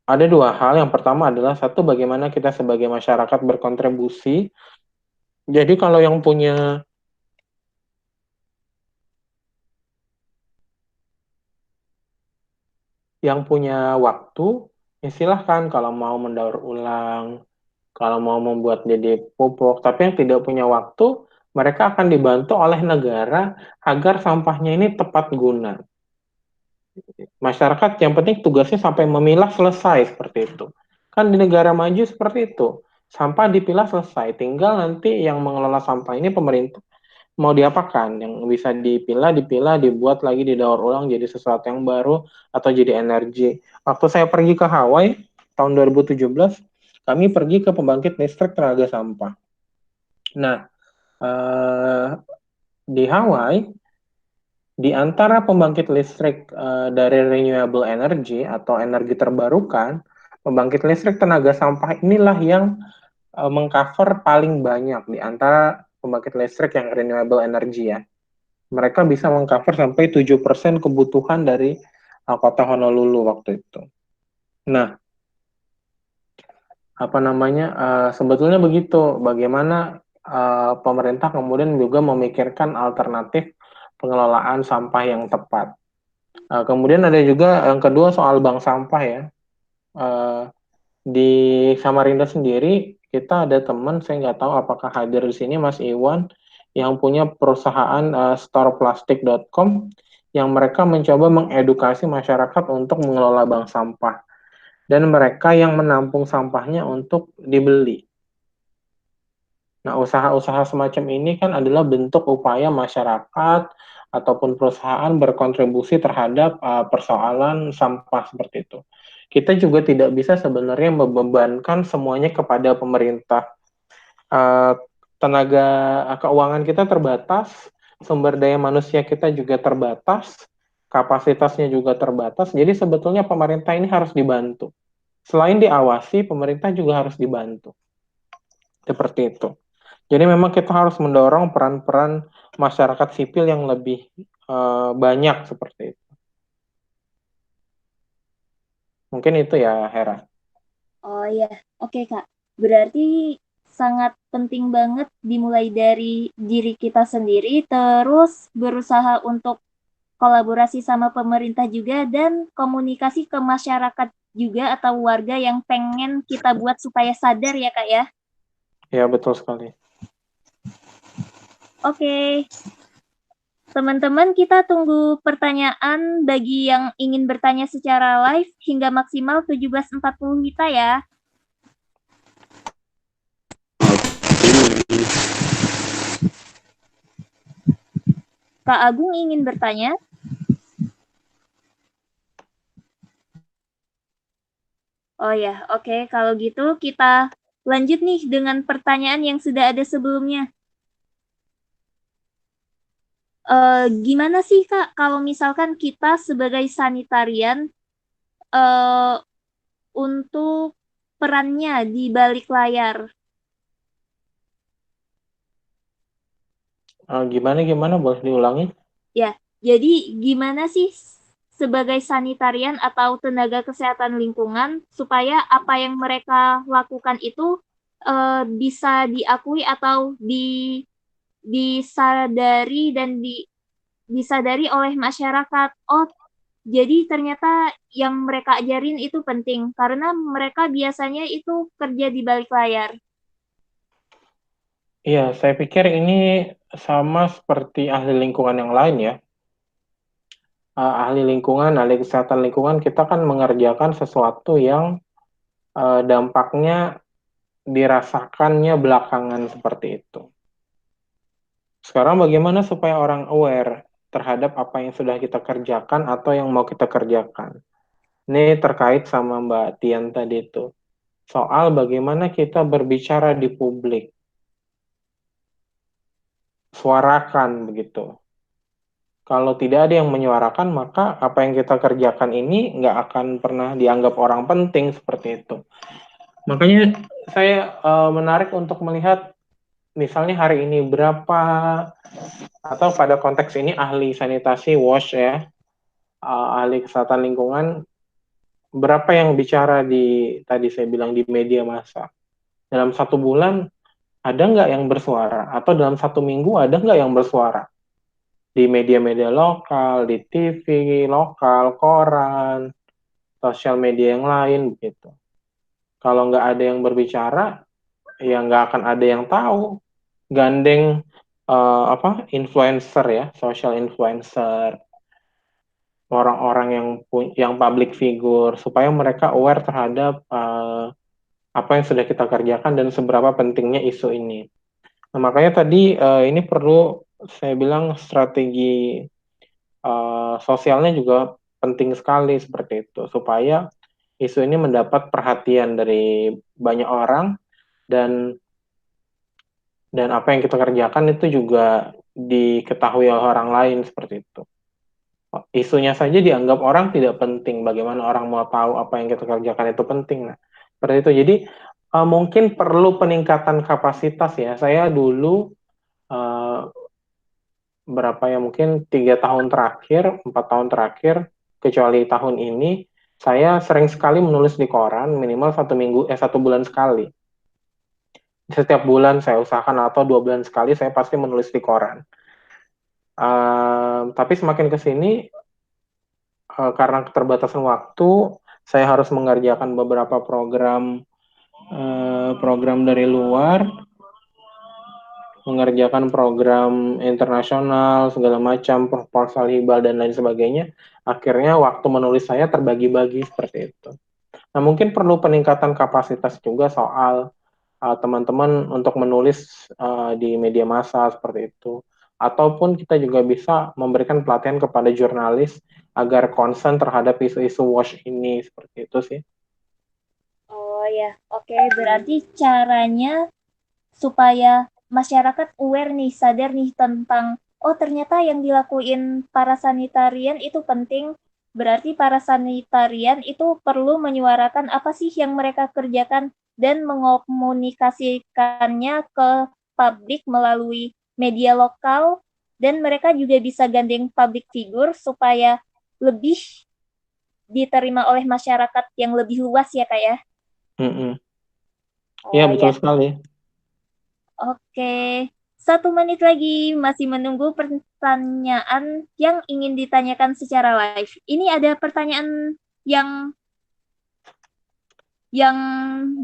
ada dua hal. Yang pertama adalah satu, bagaimana kita sebagai masyarakat berkontribusi. Jadi kalau yang punya waktu, ya silahkan kalau mau mendaur ulang, kalau mau membuat jadi pupuk. Tapi yang tidak punya waktu, mereka akan dibantu oleh negara agar sampahnya ini tepat guna. Masyarakat yang penting tugasnya sampai memilah selesai seperti itu. Kan di negara maju seperti itu. Sampah dipilah selesai, tinggal nanti yang mengelola sampah ini pemerintah mau diapakan, yang bisa dipilah, dibuat lagi, didaur ulang jadi sesuatu yang baru atau jadi energi. Waktu saya pergi ke Hawaii tahun 2017, kami pergi ke pembangkit listrik tenaga sampah. Nah, di Hawaii, di antara pembangkit listrik dari renewable energy atau energi terbarukan, pembangkit listrik tenaga sampah inilah yang mengcover paling banyak di antara pembangkit listrik yang renewable energy ya. Mereka bisa mengcover sampai 7% kebutuhan dari kota Honolulu waktu itu. Nah, sebetulnya begitu. Bagaimana pemerintah kemudian juga memikirkan alternatif pengelolaan sampah yang tepat. Kemudian ada juga yang kedua soal bank sampah ya. Di Samarinda sendiri kita ada teman, saya nggak tahu apakah hadir di sini, Mas Iwan, yang punya perusahaan storeplastik.com, yang mereka mencoba mengedukasi masyarakat untuk mengelola bank sampah, dan mereka yang menampung sampahnya untuk dibeli. Nah, usaha-usaha semacam ini kan adalah bentuk upaya masyarakat ataupun perusahaan berkontribusi terhadap persoalan sampah seperti itu. Kita juga tidak bisa sebenarnya membebankan semuanya kepada pemerintah. Tenaga keuangan kita terbatas, sumber daya manusia kita juga terbatas, kapasitasnya juga terbatas. Jadi sebetulnya pemerintah ini harus dibantu. Selain diawasi, pemerintah juga harus dibantu. Seperti itu. Jadi memang kita harus mendorong peran-peran masyarakat sipil yang lebih banyak seperti itu. Mungkin itu ya, Hera. Oh ya, oke Kak. Berarti sangat penting banget dimulai dari diri kita sendiri, terus berusaha untuk kolaborasi sama pemerintah juga, dan komunikasi ke masyarakat juga atau warga yang pengen kita buat supaya sadar ya Kak ya. Ya, betul sekali. Oke, teman-teman, kita tunggu pertanyaan bagi yang ingin bertanya secara live hingga maksimal 17.40 kita ya. Kak Agung ingin bertanya? Oh ya, oke. Kalau gitu kita lanjut nih dengan pertanyaan yang sudah ada sebelumnya. Gimana sih Kak kalau misalkan kita sebagai sanitarian untuk perannya di balik layar? Gimana? Boleh diulangi? Ya, jadi gimana sih sebagai sanitarian atau tenaga kesehatan lingkungan supaya apa yang mereka lakukan itu bisa diakui atau disadari dan disadari oleh masyarakat. Oh, jadi ternyata yang mereka ajarin itu penting karena mereka biasanya itu kerja di balik layar. Iya, saya pikir ini sama seperti ahli lingkungan yang lain ya. Ahli lingkungan, ahli kesehatan lingkungan, kita kan mengerjakan sesuatu yang dampaknya dirasakannya belakangan seperti itu. Sekarang bagaimana supaya orang aware terhadap apa yang sudah kita kerjakan atau yang mau kita kerjakan? Ini terkait sama Mbak Tian tadi itu. Soal bagaimana kita berbicara di publik. Suarakan begitu. Kalau tidak ada yang menyuarakan, maka apa yang kita kerjakan ini nggak akan pernah dianggap orang penting seperti itu. Makanya saya menarik untuk melihat misalnya hari ini berapa, atau pada konteks ini ahli sanitasi WASH ya, ahli kesehatan lingkungan, berapa yang bicara tadi saya bilang di media massa. Dalam 1 bulan ada nggak yang bersuara? Atau dalam 1 minggu ada nggak yang bersuara? Di media-media lokal, di TV lokal, koran, sosial media yang lain begitu. Kalau nggak ada yang berbicara, ya nggak akan ada yang tahu. Gandeng influencer ya, social influencer, orang-orang yang public figure supaya mereka aware terhadap apa yang sudah kita kerjakan dan seberapa pentingnya isu ini. Nah, makanya tadi ini perlu saya bilang strategi sosialnya juga penting sekali seperti itu supaya isu ini mendapat perhatian dari banyak orang dan apa yang kita kerjakan itu juga diketahui oleh orang lain seperti itu. Isunya saja dianggap orang tidak penting, bagaimana orang mau tahu apa yang kita kerjakan itu penting. Nah, seperti itu. Jadi mungkin perlu peningkatan kapasitas ya. Saya dulu berapa ya, mungkin 3 tahun terakhir, 4 tahun terakhir, kecuali tahun ini, saya sering sekali menulis di koran minimal 1 bulan sekali. Setiap bulan saya usahakan atau 2 bulan sekali saya pasti menulis di koran. Tapi semakin ke sini karena keterbatasan waktu, saya harus mengerjakan beberapa program dari luar, mengerjakan program internasional, segala macam, proposal hibah, dan lain sebagainya. Akhirnya waktu menulis saya terbagi-bagi seperti itu. Nah, mungkin perlu peningkatan kapasitas juga soal teman-teman untuk menulis di media massa seperti itu. Ataupun kita juga bisa memberikan pelatihan kepada jurnalis agar concern terhadap isu-isu WASH ini, seperti itu sih. Oh ya, oke. Berarti caranya supaya masyarakat aware nih, sadar nih tentang, oh ternyata yang dilakuin para sanitarian itu penting Berarti para sanitarian itu perlu menyuarakan apa sih yang mereka kerjakan dan mengomunikasikannya ke publik melalui media lokal, dan mereka juga bisa gandeng public figure supaya lebih diterima oleh masyarakat yang lebih luas ya Kak ya. Mm-mm. Iya, Oh betul ya, sekali. oke. 1 menit lagi masih menunggu pertanyaan yang ingin ditanyakan secara live. Ini ada pertanyaan yang yang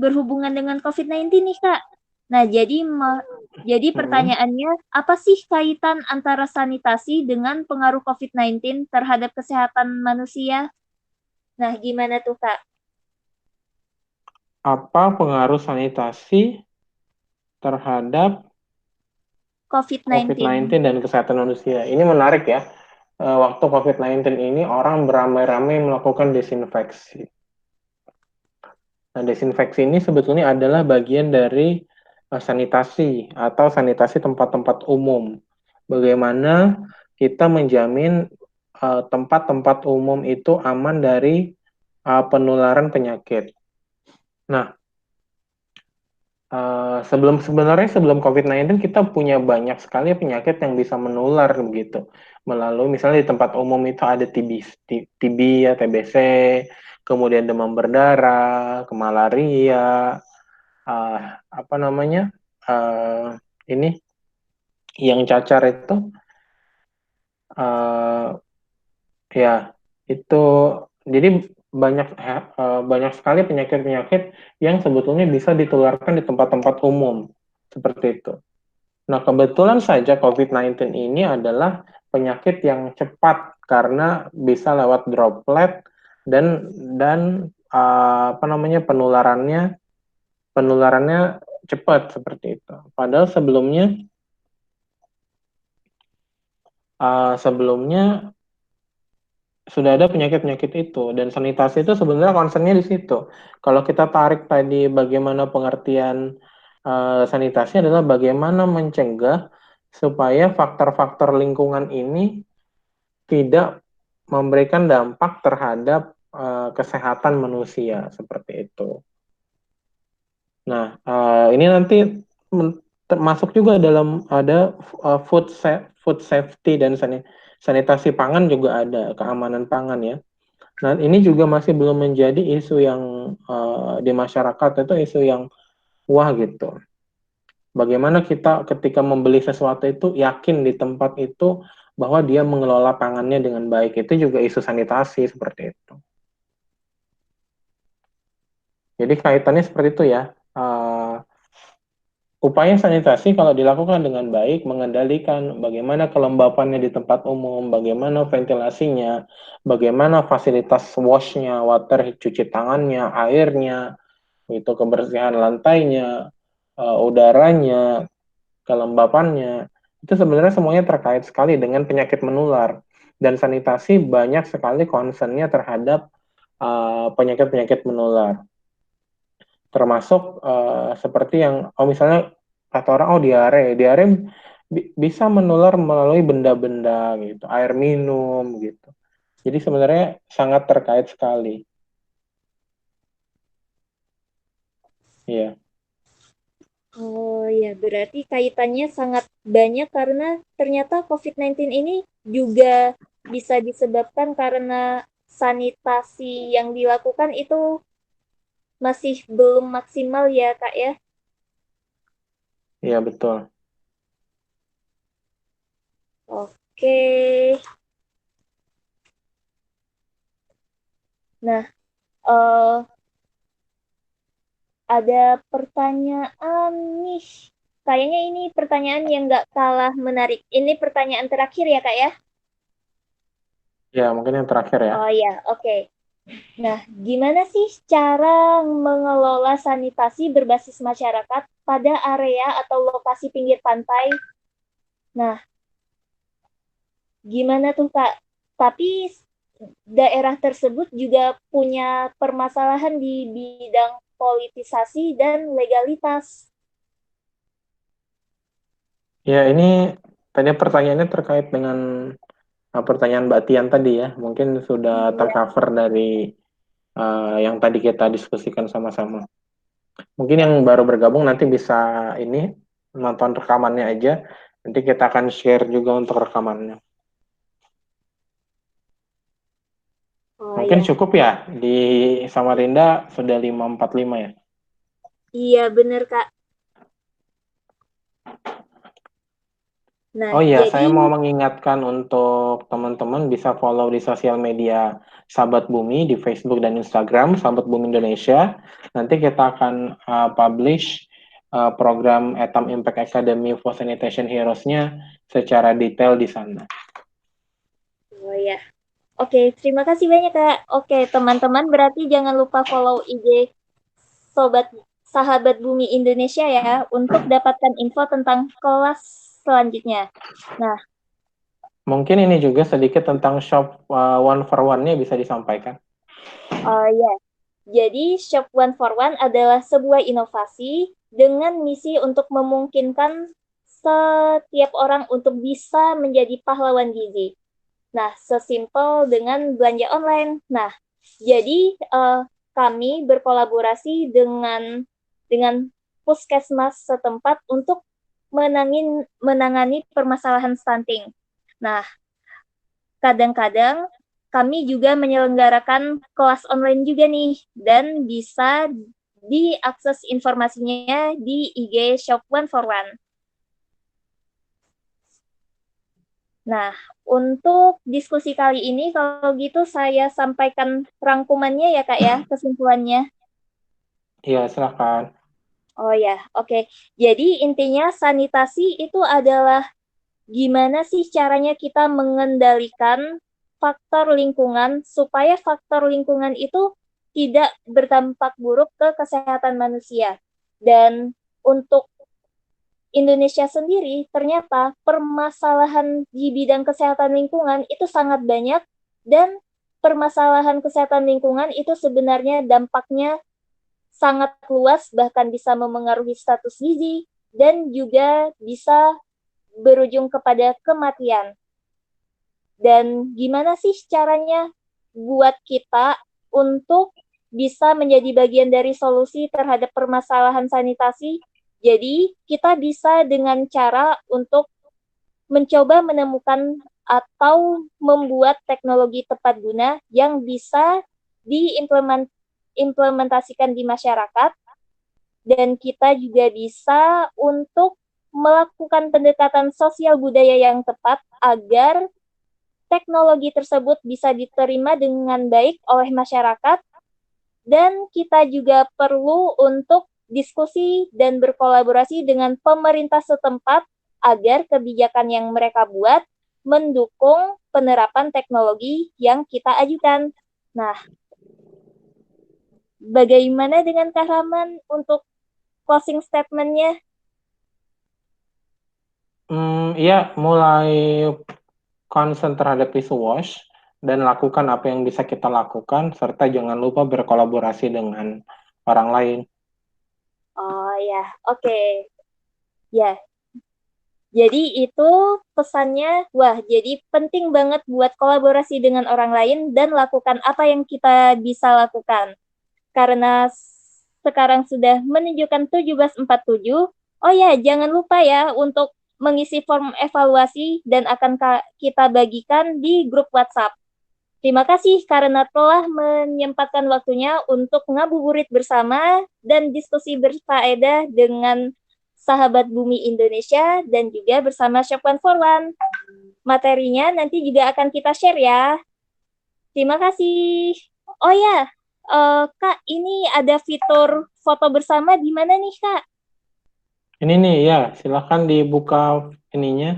berhubungan dengan COVID-19 nih, Kak. Nah, jadi Mm-mm. pertanyaannya, apa sih kaitan antara sanitasi dengan pengaruh COVID-19 terhadap kesehatan manusia? Nah, gimana tuh, Kak? Apa pengaruh sanitasi terhadap COVID-19. COVID-19 dan kesehatan manusia? Ini menarik ya. Waktu COVID-19 ini orang beramai-ramai melakukan desinfeksi. Nah, desinfeksi ini sebetulnya adalah bagian dari sanitasi atau sanitasi tempat-tempat umum. Bagaimana kita menjamin tempat-tempat umum itu aman dari penularan penyakit. Nah, sebelum COVID-19 kita punya banyak sekali penyakit yang bisa menular begitu. Melalui misalnya di tempat umum itu ada TB ya, TBC, kemudian demam berdarah, malaria, apa namanya? Ini yang cacar itu eh, ya itu jadi banyak sekali penyakit-penyakit yang sebetulnya bisa ditularkan di tempat-tempat umum seperti itu. Nah, kebetulan saja COVID-19 ini adalah penyakit yang cepat karena bisa lewat droplet dan apa namanya penularannya cepat seperti itu. Padahal sebelumnya sudah ada penyakit-penyakit itu dan sanitasi itu sebenarnya concernnya di situ. Kalau kita tarik tadi bagaimana pengertian sanitasi adalah bagaimana mencegah supaya faktor-faktor lingkungan ini tidak memberikan dampak terhadap kesehatan manusia seperti itu. Nah, ini nanti termasuk juga dalam ada food safety dan sanitasi pangan juga ada keamanan pangan ya. Nah, ini juga masih belum menjadi isu yang di masyarakat itu isu yang wah gitu. Bagaimana kita ketika membeli sesuatu itu yakin di tempat itu bahwa dia mengelola pangannya dengan baik. Itu juga isu sanitasi seperti itu. Jadi kaitannya seperti itu ya. Upaya sanitasi kalau dilakukan dengan baik, mengendalikan bagaimana kelembapannya di tempat umum, bagaimana ventilasinya, bagaimana fasilitas washnya, water cuci tangannya, airnya, itu kebersihan lantainya, udaranya, kelembapannya, itu sebenarnya semuanya terkait sekali dengan penyakit menular. Dan sanitasi banyak sekali concernnya terhadap penyakit-penyakit menular. Termasuk seperti yang, misalnya kata orang, diare bisa menular melalui benda-benda gitu, air minum gitu. Jadi sebenarnya sangat terkait sekali. Iya. Oh ya, berarti kaitannya sangat banyak karena ternyata COVID-19 ini juga bisa disebabkan karena sanitasi yang dilakukan itu masih belum maksimal ya, Kak ya. Iya, betul. Oke. Nah, eh ada pertanyaan nih. Kayaknya ini pertanyaan yang nggak kalah menarik. Ini pertanyaan terakhir ya, Kak ya? Ya, mungkin yang terakhir ya. Oh ya, oke. Nah, gimana sih cara mengelola sanitasi berbasis masyarakat pada area atau lokasi pinggir pantai? Nah, gimana tuh, Kak? Tapi daerah tersebut juga punya permasalahan di bidang politisasi dan legalitas. Ya, ini tadi pertanyaannya terkait dengan pertanyaan Mbak Tian tadi ya, mungkin sudah Iya, tercover dari yang tadi kita diskusikan sama-sama. Mungkin yang baru bergabung nanti bisa ini nonton rekamannya aja. Nanti kita akan share juga untuk rekamannya. oh Mungkin ya, cukup ya di Samarinda sudah 545 ya. iya bener Kak. Nah, Oh iya, jadi saya mau mengingatkan untuk teman-teman bisa follow di sosial media Sahabat Bumi di Facebook dan Instagram Sahabat Bumi Indonesia. Nanti kita akan publish program Etam Impact Academy for Sanitation Heroes-nya secara detail di sana. oh ya. Oke, terima kasih banyak Kak. Oke, teman-teman berarti jangan lupa follow IG Sobat Sahabat Bumi Indonesia ya untuk dapatkan info tentang kelas selanjutnya. Nah, Mungkin ini juga sedikit tentang shop one for one-nya bisa disampaikan. ya, jadi Shop One for One adalah sebuah inovasi dengan misi untuk memungkinkan setiap orang untuk bisa menjadi pahlawan gizi. Nah, sesimpel dengan belanja online. Nah, jadi kami berkolaborasi dengan puskesmas setempat untuk menangani permasalahan stunting. Nah, kadang-kadang kami juga menyelenggarakan kelas online juga nih dan bisa diakses informasinya di IG Shop One for One. Nah, untuk diskusi kali ini kalau gitu saya sampaikan rangkumannya ya Kak ya, kesimpulannya. Iya, silakan. Oh ya, oke. Jadi intinya sanitasi itu adalah gimana sih caranya kita mengendalikan faktor lingkungan supaya faktor lingkungan itu tidak berdampak buruk ke kesehatan manusia. Dan untuk Indonesia sendiri, ternyata permasalahan di bidang kesehatan lingkungan itu sangat banyak dan permasalahan kesehatan lingkungan itu sebenarnya dampaknya sangat luas, bahkan bisa memengaruhi status gizi dan juga bisa berujung kepada kematian. Dan gimana sih caranya buat kita untuk bisa menjadi bagian dari solusi terhadap permasalahan sanitasi? Jadi, kita bisa dengan cara untuk mencoba menemukan atau membuat teknologi tepat guna yang bisa diimplementasikan di masyarakat, dan kita juga bisa untuk melakukan pendekatan sosial budaya yang tepat agar teknologi tersebut bisa diterima dengan baik oleh masyarakat, dan kita juga perlu untuk diskusi dan berkolaborasi dengan pemerintah setempat agar kebijakan yang mereka buat mendukung penerapan teknologi yang kita ajukan. Nah, bagaimana dengan Kak Rahman untuk closing statement-nya? Iya, mulai concern terhadap isu wash dan lakukan apa yang bisa kita lakukan, serta jangan lupa berkolaborasi dengan orang lain. Oh ya, oke. Ya, jadi itu pesannya, wah, jadi penting banget buat kolaborasi dengan orang lain dan lakukan apa yang kita bisa lakukan. Karena sekarang sudah menunjukkan 17.47. Oh ya, jangan lupa ya untuk mengisi form evaluasi dan akan kita bagikan di grup WhatsApp. Terima kasih karena telah menyempatkan waktunya untuk ngabuburit bersama dan diskusi berfaedah dengan sahabat Bumi Indonesia dan juga bersama Shop One for One. Materinya nanti juga akan kita share ya. Terima kasih. Oh ya, Kak, ini ada fitur foto bersama di mana nih, Kak? Ini nih ya, silahkan dibuka ininya,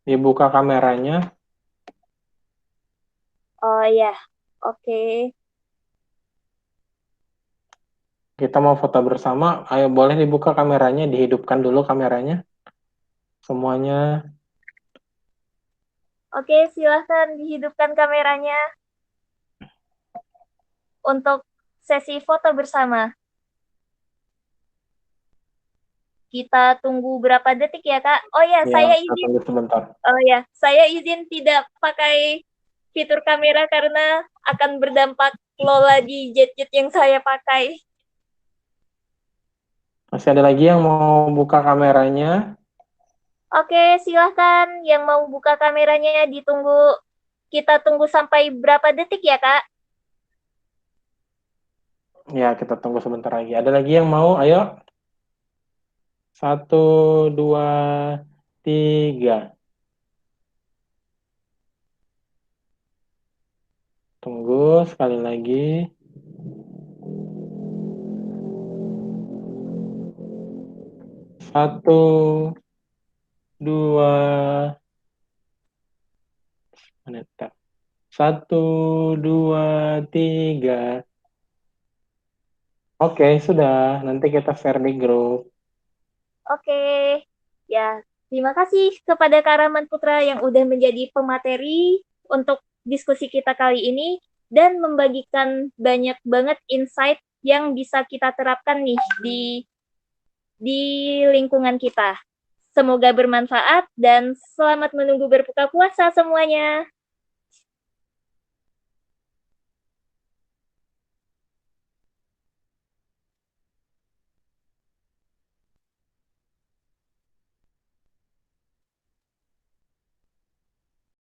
dibuka kameranya. Oh ya, oke. Kita mau foto bersama, ayo boleh dibuka kameranya, dihidupkan dulu kameranya. Semuanya. Oke, silahkan dihidupkan kameranya untuk sesi foto bersama. Kita tunggu berapa detik ya, Kak? Oh ya, Ya, kita tunggu sebentar. saya izin tidak pakai fitur kamera karena akan berdampak Lola di jet-jet yang saya pakai. Masih ada lagi yang mau buka kameranya? Oke, silahkan yang mau buka kameranya ditunggu. Kita tunggu sampai berapa detik ya, Kak? Ya, kita tunggu sebentar lagi. Ada lagi yang mau? Ayo. 1, 2, 3. Tunggu sekali lagi. 1, 2, menit. 1, 2, 3. Oke, sudah. Nanti kita share di grup. Oke, ya terima kasih kepada Karaman Putra yang udah menjadi pemateri untuk diskusi kita kali ini dan membagikan banyak banget insight yang bisa kita terapkan nih di lingkungan kita. Semoga bermanfaat dan selamat menunggu berbuka puasa semuanya.